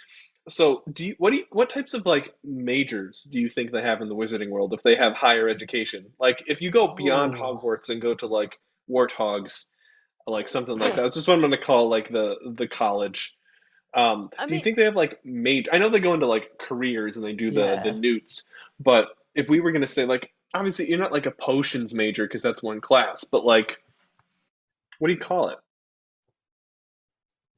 So what types of like majors do you think they have in the wizarding world if they have higher education? Like if you go beyond Oh. Hogwarts and go to like Warthogs, like something like that. That's just what I'm gonna call like the college. I Do you mean, think they have like major? I know they go into like careers and they do the Yeah. newts, but if we were gonna say like obviously you're not like a potions major because that's one class, but like what do you call it?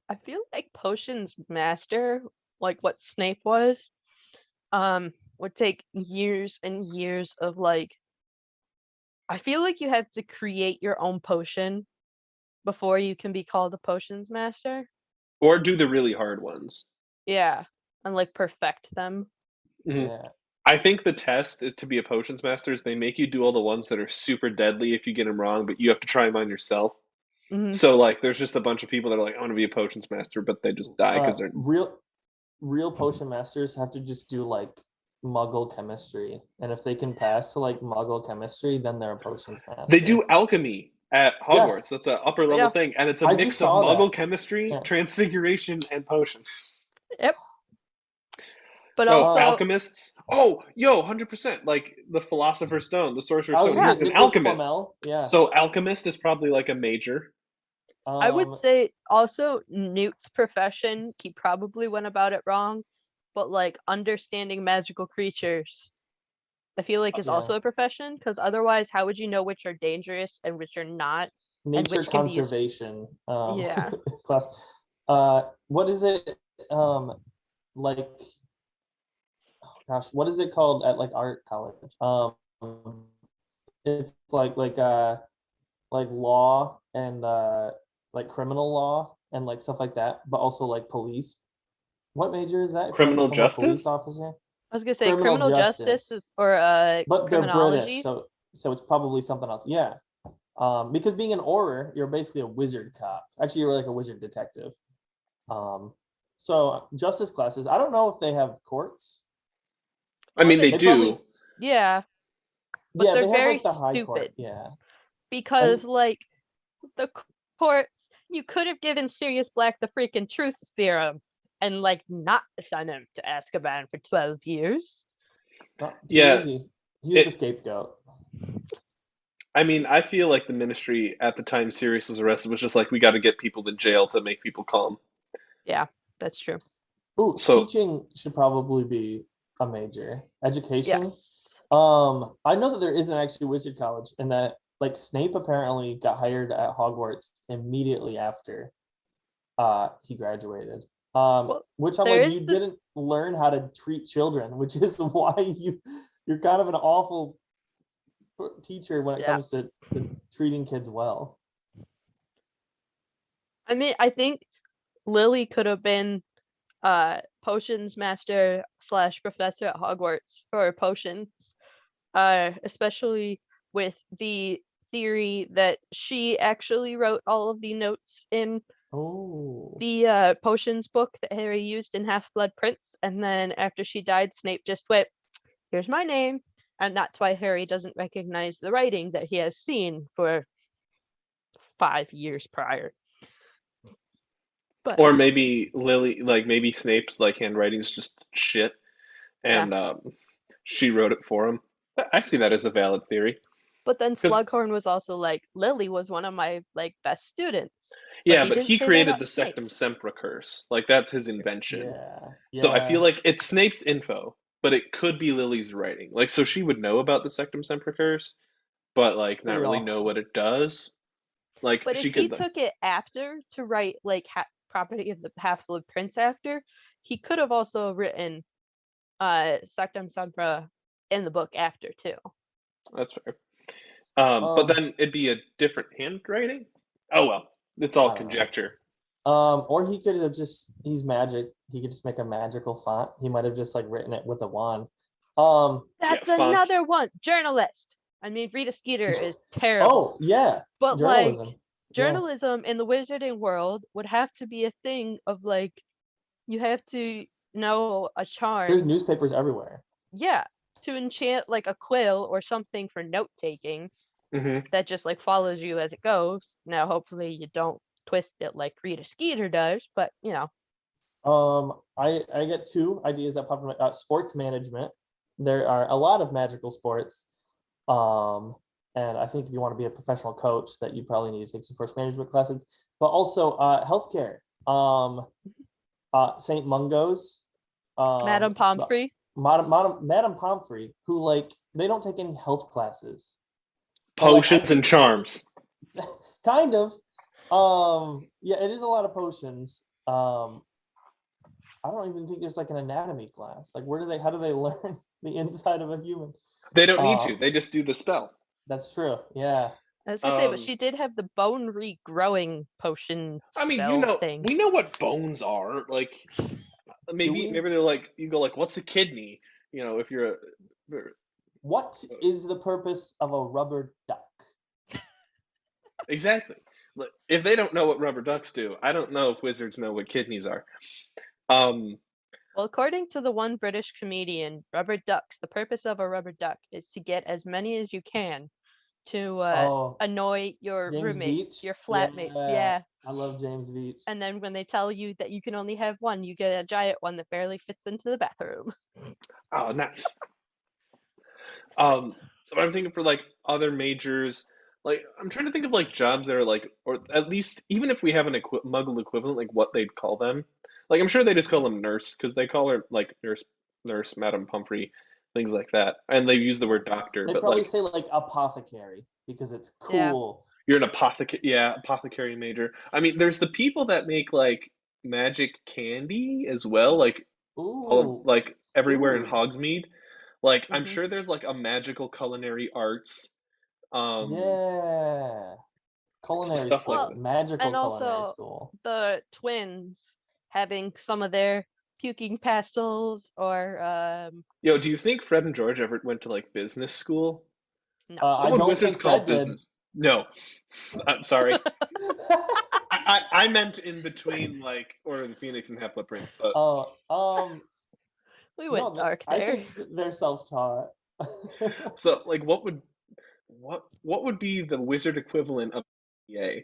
I feel like potions master, like what Snape was, would take years and years of like. I feel like you have to create your own potion before you can be called a potions master. Or do the really hard ones? Yeah, and like perfect them. Mhm. Yeah. I think the test is to be a potions master is they make you do all the ones that are super deadly if you get them wrong, but you have to try them on yourself. Hmm. So like, there's just a bunch of people that are like, I want to be a potions master, but they just die because they're Real potion masters have to just do like Muggle chemistry, and if they can pass to like Muggle chemistry, then they're a potions master. they do alchemy at Yeah. Hogwarts. That's an upper level Yeah. thing, and it's a I mix just of saw Muggle that. chemistry, Yeah. transfiguration, and potions. Yep. But So also, alchemists, 100%. Like the Philosopher's Stone, the Sorcerer's I was Stone. gonna He's say an Nicholas alchemist. Flamel. Yeah. So alchemist is probably like a major. I would Um, say also Newt's profession, he probably went about it wrong, but like understanding magical creatures, I feel like is yeah. also a profession because otherwise, how would you know which are dangerous and which are not, and Nature which can be used? conservation. Yeah. Class. What is it? Like, oh gosh, what is it called at like art college? It's like law and like criminal law and like stuff like that, but also like police. What major is that? If you want to Criminal become a police justice? officer? I was gonna say Criminal criminal justice justice. is or But they're British, criminology. so it's probably something else. Yeah. Because being an Auror, you're basically a wizard cop. Actually, you're like a wizard detective. So justice classes. I don't know if they have courts. I mean, they They do. probably Yeah, but yeah, they're they have very like the high court. stupid Yeah. because like the courts, you could have given Sirius Black the freaking truth serum and like not send him to Azkaban for 12 years. Not too Yeah, easy. He was the scapegoat. I mean, I feel like the ministry at the time Sirius was arrested was just like, we got to get people in jail to make people calm. Yeah, that's true. Ooh, So- teaching should probably be a major. Education. Yes. I know that there isn't actually Wizard College, and that like Snape apparently got hired at Hogwarts immediately after he graduated. Well, Which I'm there like, is you the- didn't learn how to treat children, which is why you're kind of an awful teacher when it Yeah. comes to treating kids well. I mean, I think Lily could have been potions master / professor at Hogwarts for potions, especially with the theory that she actually wrote all of the notes in Oh, the potions book that Harry used in Half-Blood Prince, and then after she died, Snape just went, "Here's my name," and that's why Harry doesn't recognize the writing that he has seen for 5 years prior. But Or maybe Lily, like maybe Snape's like handwriting's just shit, and she wrote it for him. I see that as a valid theory. then 'Cause- Slughorn was also like, Lily was one of my like best students. Yeah, he but didn't he say that created about the Snape. Sectum Sempra curse. Like that's his invention. yeah. So I feel Yeah. like it's Snape's info, but it could be Lily's writing. Like so she would know about the Sectum Sempra curse, but like not pretty really awesome. know what it does. Like But she if he could. took it after to write like Property of the Half-Blood Prince after, he could have also written Sectum Sempra in the book after too. That's fair. But then it'd be a different handwriting. Oh well, it's all I don't know. conjecture. Or he could have he's magic. He could just make a magical font. He might have just like written it with a wand. That's font. another one. Journalist. I mean, Rita Skeeter is terrible. Oh yeah, but journalism. like journalism in the wizarding world would have to be a thing of like you have to know a charm. There's newspapers everywhere. Yeah, to enchant like a quill or something for note taking that just like follows you as it goes. Now, hopefully, you don't twist it like Rita Skeeter does, but you know. I get two ideas that pop up. Sports management. There are a lot of magical sports. And I think if you want to be a professional coach, that you probably need to take some sports management classes. But also healthcare. St. Mungo's. Madame Pomfrey. Madame Pomfrey, who like they don't take any health classes. Potions and charms. Kind of. Yeah, it is a lot of potions. I don't even think there's like an anatomy class. Like how do they learn the inside of a human? They don't need to. They just do the spell. That's true. Yeah. I was gonna say, but she did have the bone regrowing potion. I mean, thing. we know what bones are. Like maybe they're like you go like, what's a kidney? You know, if you're what is the purpose of a rubber duck? Exactly. If they don't know what rubber ducks do, I don't know if wizards know what kidneys are. Well, according to the one British comedian, rubber ducks, the purpose of a rubber duck is to get as many as you can to annoy your James roommates, Veitch? your flatmates. Yeah. I love James Veitch. And then when they tell you that you can only have one, you get a giant one that barely fits into the bathroom. Oh, nice. But I'm thinking for like other majors, like I'm trying to think of like jobs that are like, or at least even if we have an Muggle equivalent, like what they'd call them. Like I'm sure they just call them nurse because they call her like nurse, Madame Pumphrey, things like that, and they use the word doctor. They but probably like say like apothecary because it's cool. You're an apothecary major. I mean, there's the people that make like magic candy as well, like like everywhere in Hogsmeade. Like I'm sure there's like a magical culinary arts. Yeah. Culinary stuff school, like that. magical and culinary also school. The twins having some of their puking pastels or Yo, do you think Fred and George ever went to like business school? no. I don't think Fred did. Business. No, I'm sorry. I meant in between like Order of the Phoenix and Half-Blood Prince, but we went dark there. I think they're self-taught. So like what would be the wizard equivalent of BA?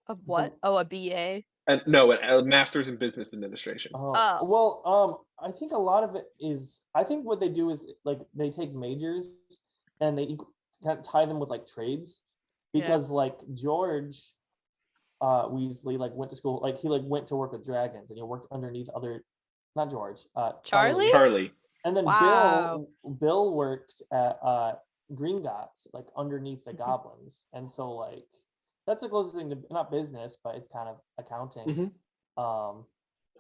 Of what? Oh, a BA? And no, a master's in business administration. Well, I think a lot of it is. I think what they do is like they take majors and they kind of tie them with like trades, because like George Weasley like went to school, like he like went to work with dragons and he worked underneath not George, Charlie. And then Bill worked at Gringotts, like underneath the goblins, and so like that's the closest thing to not business, but it's kind of accounting.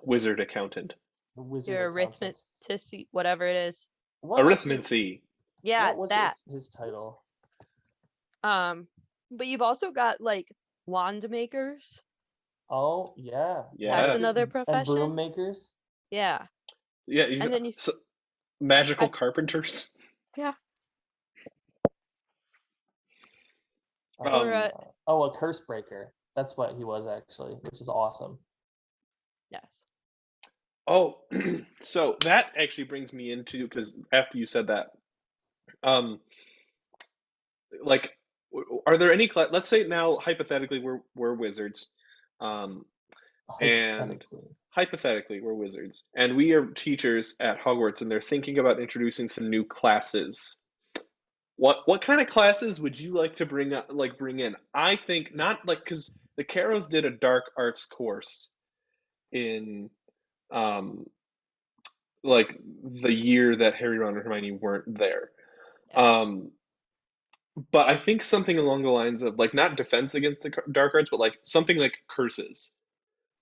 Wizard accountant. Your arithmetic, whatever it is. Arithmancy. Yeah, what was that his title. But you've also got like wand makers. Oh yeah. That's another profession. And broom makers. Yeah. Yeah, and then magical carpenters. Yeah. A curse breaker. That's what he was actually, which is awesome. Yes. Oh, so that actually brings me into, because after you said that, like, are there any let's say now hypothetically we're wizards, and hypothetically we're wizards, and we are teachers at Hogwarts, and they're thinking about introducing some new classes. What kind of classes would you like to bring in? I think not like, because the Carrows did a dark arts course in like the year that Harry, Ron, and Hermione weren't there. but I think something along the lines of like not defense against the dark arts, but like something like curses,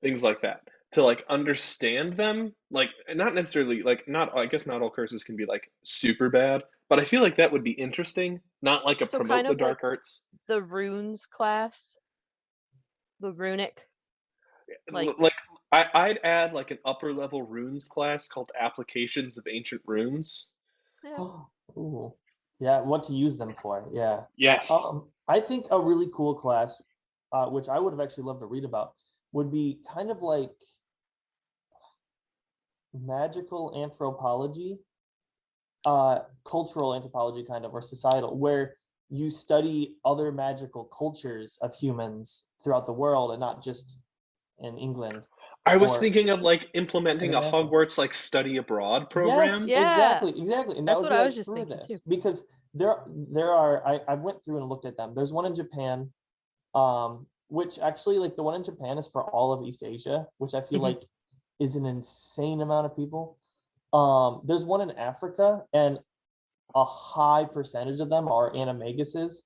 things like that, to like understand them. Like not necessarily like not. I guess not all curses can be like super bad, but I feel like that would be interesting. Not like a So promote kind the of like dark arts. the runes class, the runic, like Like I'd add like an upper level runes class called Applications of Ancient Runes. yeah. Ooh. Yeah, what to use them for. Yeah. Yes. I think a really cool class, which I would have actually loved to read about, would be kind of like magical anthropology, cultural anthropology kind of, or societal, where you study other magical cultures of humans throughout the world and not just in England I was or thinking of like in implementing a America. Hogwarts like study abroad Yes, program. Yeah, exactly. And that that's would what be I was like just for thinking too. this because there are I went through and looked at them. There's one in Japan, which actually like the one in Japan is for all of East Asia, which I feel Mhm. like is an insane amount of people. There's one in Africa, and a high percentage of them are animaguses,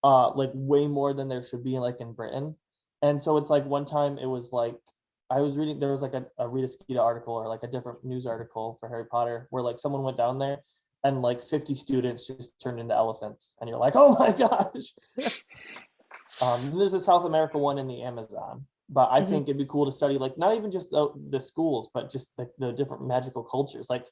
like way more than there should be like in Britain. And so it's like one time it was like I was reading there was like a Rita Skeeter article or like a different news article for Harry Potter where like someone went down there and like 50 students just turned into elephants and you're like, oh my gosh. There's a South America one in the Amazon, but I Mhm. think it'd be cool to study like not even just the schools, but just the different magical cultures. Like,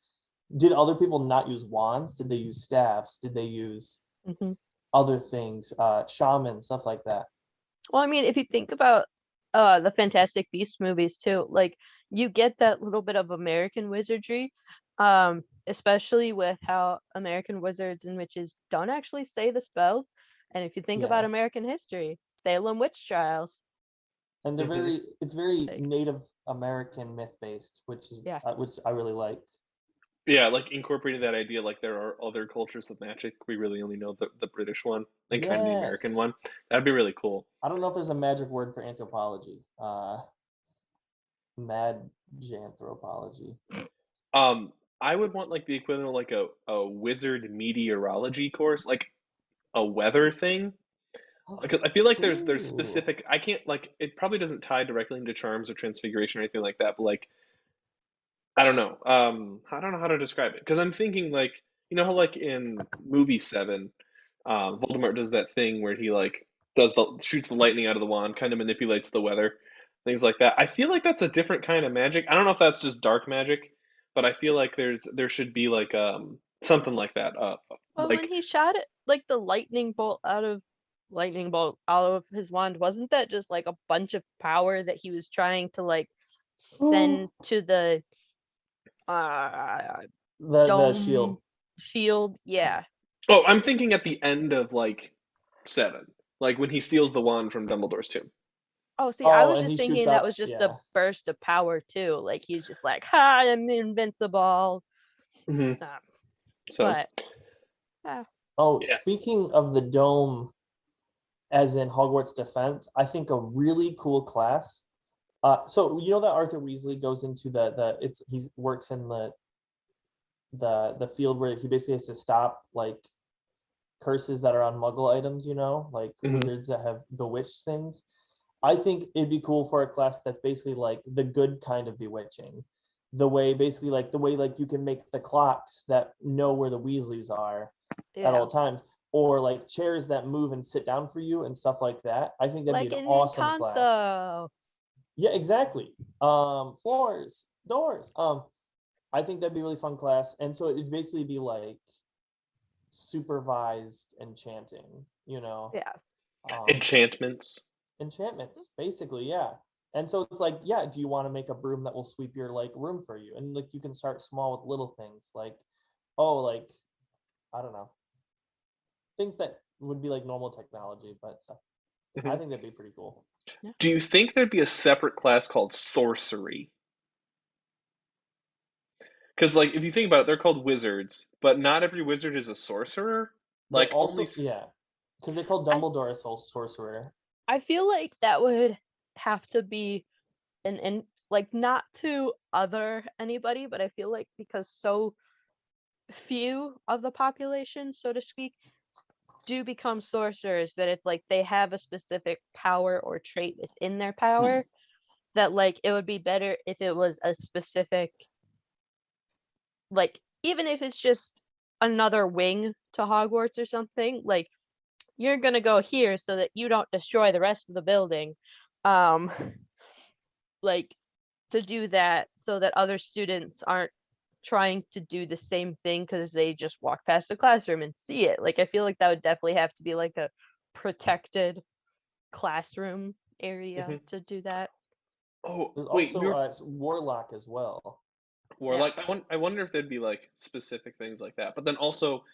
did other people not use wands? Did they use staffs? Did they use Mhm. other things, shamans, stuff like that? Well, I mean, if you think about the Fantastic Beasts movies too, like you get that little bit of American wizardry, especially with how American wizards and witches don't actually say the spells. And if you think about Yeah, American history, Salem witch trials, and Hmm. it's very like Native American myth based, yeah. which I really like. Yeah, like incorporating that idea, like there are other cultures of magic. We really only know the British one and kind of the American Yes, one. That'd be really cool. I don't know if there's a magic word for anthropology. Mad anthropology. Um, I would want like the equivalent of like a wizard meteorology course, like a weather thing. Because I feel like there's Ooh. specific. I can't like it probably doesn't tie directly into charms or transfiguration or anything like that. But like I don't know. I don't know how to describe it because I'm thinking like you know how like in movie seven, Voldemort does that thing where he like does the shoots the lightning out of the wand, kind of manipulates the weather, things like that. I feel like that's a different kind of magic. I don't know if that's just dark magic, but I feel like there should be like something like that. Well, when Like he shot it, like the lightning bolt out of his wand, wasn't that just like a bunch of power that he was trying to like send to the uh The dome shield. shield? Yeah. oh, I'm thinking at the end of like seven, like when he steals the wand from Dumbledore's tomb. Oh, see, I Oh, was and he just shoots thinking that was up. just a Yeah. burst of power too. Like he's just like, "Ha, I'm invincible." Hmm. Um, So but yeah, Oh, yeah. speaking of the dome, as in Hogwarts defense, I think a really cool class. So you know that Arthur Weasley goes into the it's he works in the field where he basically has to stop like curses that are on Muggle items. You know, like Hmm. wizards that have bewitched things. I think it'd be cool for a class that's basically like the good kind of bewitching. The way basically like the way like you can make the clocks that know where the Weasleys are at yeah, all times, or like chairs that move and sit down for you and stuff like that. I think that'd be like an an awesome class. Encanto. Yeah, exactly. Floors, doors. I think that'd be a really fun class. And so it'd basically be like supervised enchanting, you know. Yeah, Um, Enchantments. enchantments basically, yeah. And so it's like, yeah, do you want to make a broom that will sweep your like room for you? And like you can start small with little things like, oh, like I don't know, things that would be like normal technology, but stuff. I Hmm. think that'd be pretty cool. yeah. Do you think there'd be a separate class called sorcery? Because like if you think about it, they're called wizards, but not every wizard is a sorcerer. They Like only also, yeah, because they call I Dumbledore a sorcerer. I feel like that would have to be an like not to other anybody, but I feel like because so few of the population, so to speak, do become sorcerers, that if like they have a specific power or trait within their power, that like it would be better if it was a specific, like even if it's just another wing to Hogwarts or something, like you're gonna go here so that you don't destroy the rest of the building. Um like to do that so that other students aren't trying to do the same thing because they just walk past the classroom and see it. Like I feel like that would definitely have to be like a protected classroom area to do that. Oh, There's wait, also Warlock as well. Warlock. I wonder if there'd be like specific things like that. But then also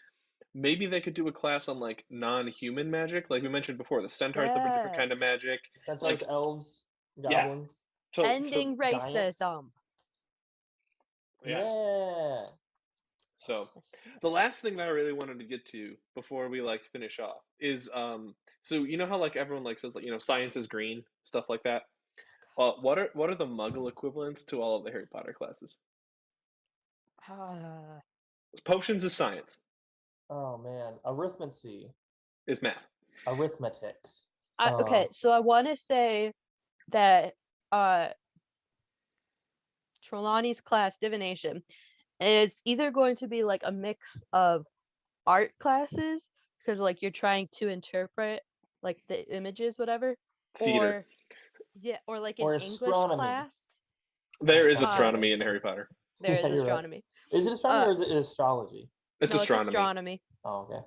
maybe they could do a class on like non-human magic, like we mentioned before. The centaurs have a different kind of Yes. magic. Centaurs, Like, elves, yeah. goblins. So Ending giants. racism. yeah. Yeah. So the last thing that I really wanted to get to before we like finish off is so you know how like everyone like says like science is green, stuff like that. What are the Muggle equivalents to all of the Harry Potter classes? Potions is science. Oh man, arithmancy, Is math. arithmetics. Okay, so I want to say that Trelawney's class, divination, is either going to be like a mix of art classes because like you're trying to interpret like the images, whatever, Theater. or like an Or English astronomy. class. There is That's astronomy in divination. Harry Potter. There Yeah, is you're right. astronomy. Is it astronomy or is it astrology? It's No, it's astronomy. astronomy. Oh, okay.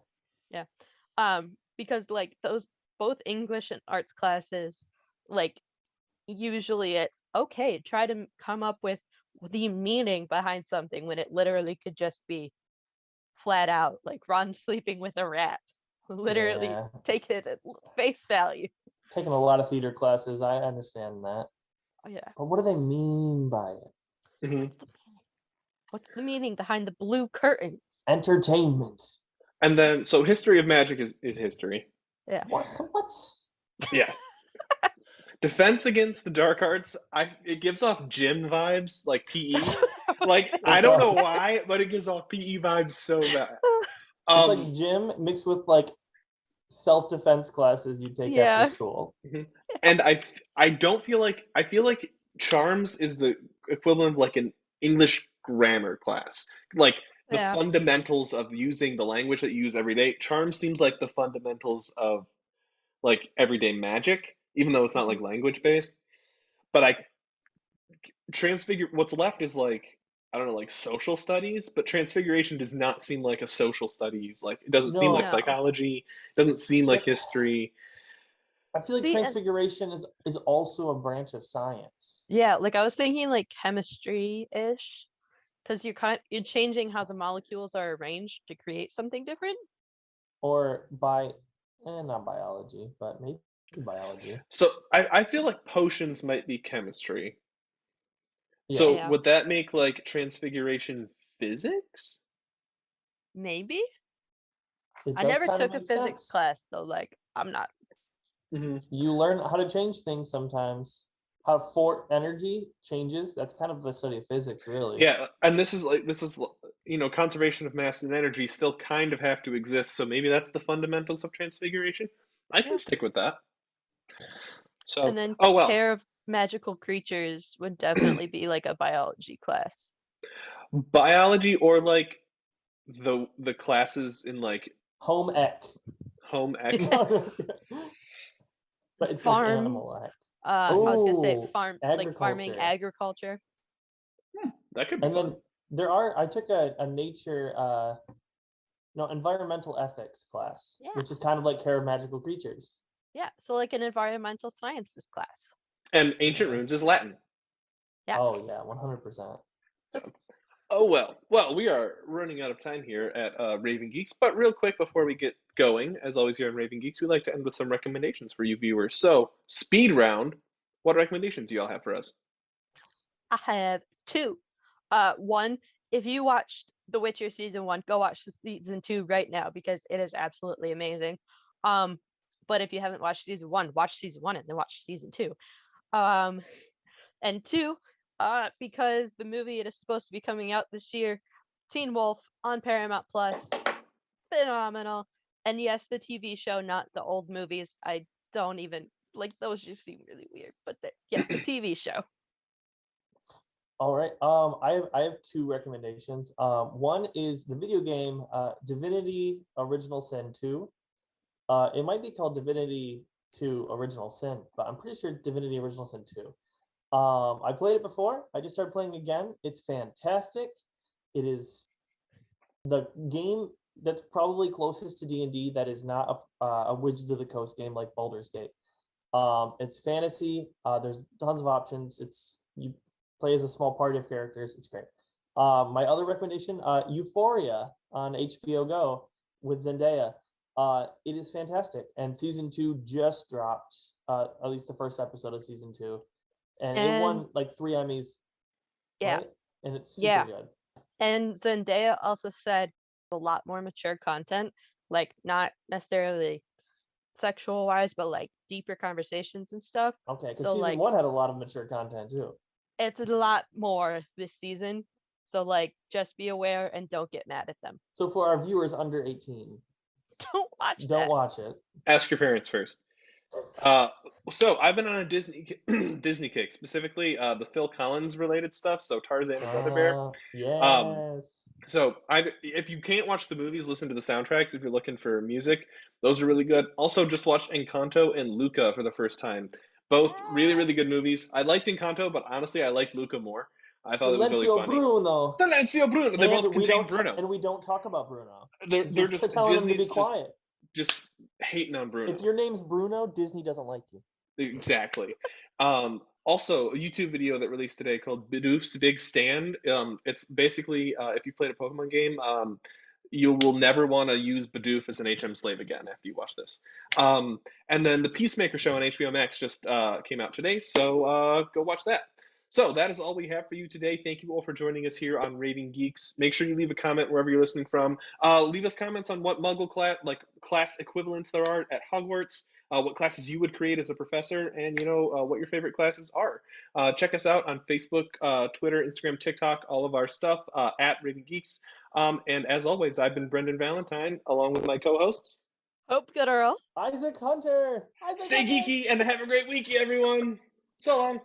Yeah. Because like those both English and arts classes, like usually it's okay, try to come up with the meaning behind something when it literally could just be flat out like Ron sleeping with a rat. Literally Yeah. take it at face value. Taking a lot of theater classes, I understand that. Oh, yeah. But what do they mean by it? Hmm. What's the meaning behind the blue curtains? Entertainment. And then so history of magic is history. Yeah. What? Yeah. Defense against the dark arts, it gives off gym vibes, like PE. Like I don't know why, but it gives off PE vibes so bad. It's like gym mixed with like self-defense classes you take Yeah. after school. And I don't feel like I feel like charms is the equivalent of like an English grammar class. Like the Yeah. fundamentals of using the language that you use every day. Charm seems like the fundamentals of like everyday magic, even though it's not like language based. But what's left is like I don't know, like social studies, but transfiguration does not seem like a social studies. Like it doesn't seem like No. psychology, doesn't seem like history. I feel like See, transfiguration is also a branch of science. yeah, like I was thinking like chemistry-ish, because you're changing how the molecules are arranged to create something different. Or not biology, but maybe biology. So I feel like potions might be chemistry. Yeah. So Yeah. would that make like transfiguration physics? Maybe. It I does never kind of took a make physics sense. class, so like I'm not. You learn how to change things sometimes. How energy changes. That's kind of the study of physics, really. Yeah, and this is conservation of mass and energy still kind of have to exist. So maybe that's the fundamentals of transfiguration. I can stick with that. So, And then oh well, care of magical creatures would definitely be like a biology class. biology or like the classes in like Home ec. home ec. But it's Farm. like animal ec. I was gonna say Ooh, farm, like farming, agriculture. That could be And fun. then I took a nature environmental ethics class, Yeah. which is kind of like care of magical creatures. Yeah, so like an environmental sciences class. And ancient runes is Latin. Yeah. Oh yeah, 100%. So, oh well, we are running out of time here at Raving Geeks. But real quick before we get going, as always here on Raving Geeks, we like to end with some recommendations for you viewers. So, speed round. What recommendations do y'all have for us? I have two. One, if you watched The Witcher season 1, go watch season 2 right now because it is absolutely amazing. But if you haven't watched season 1, watch season 1 and then watch season 2. And 2, because the movie it is supposed to be coming out this year, Teen Wolf on Paramount Plus, phenomenal. And yes, the TV show, not the old movies. I don't even like those. Just seem really weird. But the TV show. All right. I have two recommendations. One is the video game Divinity Original Sin 2. It might be called Divinity 2 Original Sin, but I'm pretty sure Divinity Original Sin 2. I played it before. I just started playing again. It's fantastic. It is the game that's probably closest to D&D that is not a Wizards of the Coast game like Baldur's Gate. It's fantasy. There's tons of options. You play as a small party of characters. It's great. My other recommendation, Euphoria on HBO Go with Zendaya. It is fantastic. And season 2 just dropped, at least the first episode of season 2. And it won like 3 Emmys. Yeah. Right? And it's super good. And Zendaya also said a lot more mature content, like not necessarily sexual wise, but like deeper conversations and stuff. Okay, because so, season 1 had a lot of mature content too. It's a lot more this season. So like just be aware and don't get mad at them. So for our viewers under 18, don't watch it. Ask your parents first. So I've been on a Disney kick, specifically the Phil Collins related stuff. So Tarzan and Brother Bear. Yes. So if you can't watch the movies, listen to the soundtracks. If you're looking for music, those are really good. Also, just watched Encanto and Luca for the first time. Both really, really good movies. I liked Encanto, but honestly, I liked Luca more. I thought it was really funny. Bruno. Silencio Bruno. They both contain Bruno. And we don't talk about Bruno. They're just Disney's to be quiet. Just hating on Bruno. If your name's Bruno, Disney doesn't like you. Exactly. Also, a YouTube video that released today called Bidoof's Big Stand. It's basically if you played a Pokemon game, you will never want to use Bidoof as an HM slave again after you watch this. And then the Peacemaker show on HBO Max just came out today, so go watch that. So that is all we have for you today. Thank you all for joining us here on Raving Geeks. Make sure you leave a comment wherever you're listening from. Leave us comments on what Muggle class equivalents there are at Hogwarts, what classes you would create as a professor, and what your favorite classes are. Check us out on Facebook, Twitter, Instagram, TikTok, all of our stuff at Raving Geeks. And as always, I've been Brendan Valentine, along with my co-hosts. Hope Goodearl. Isaac Hunter. Stay geeky and have a great week, everyone. So long.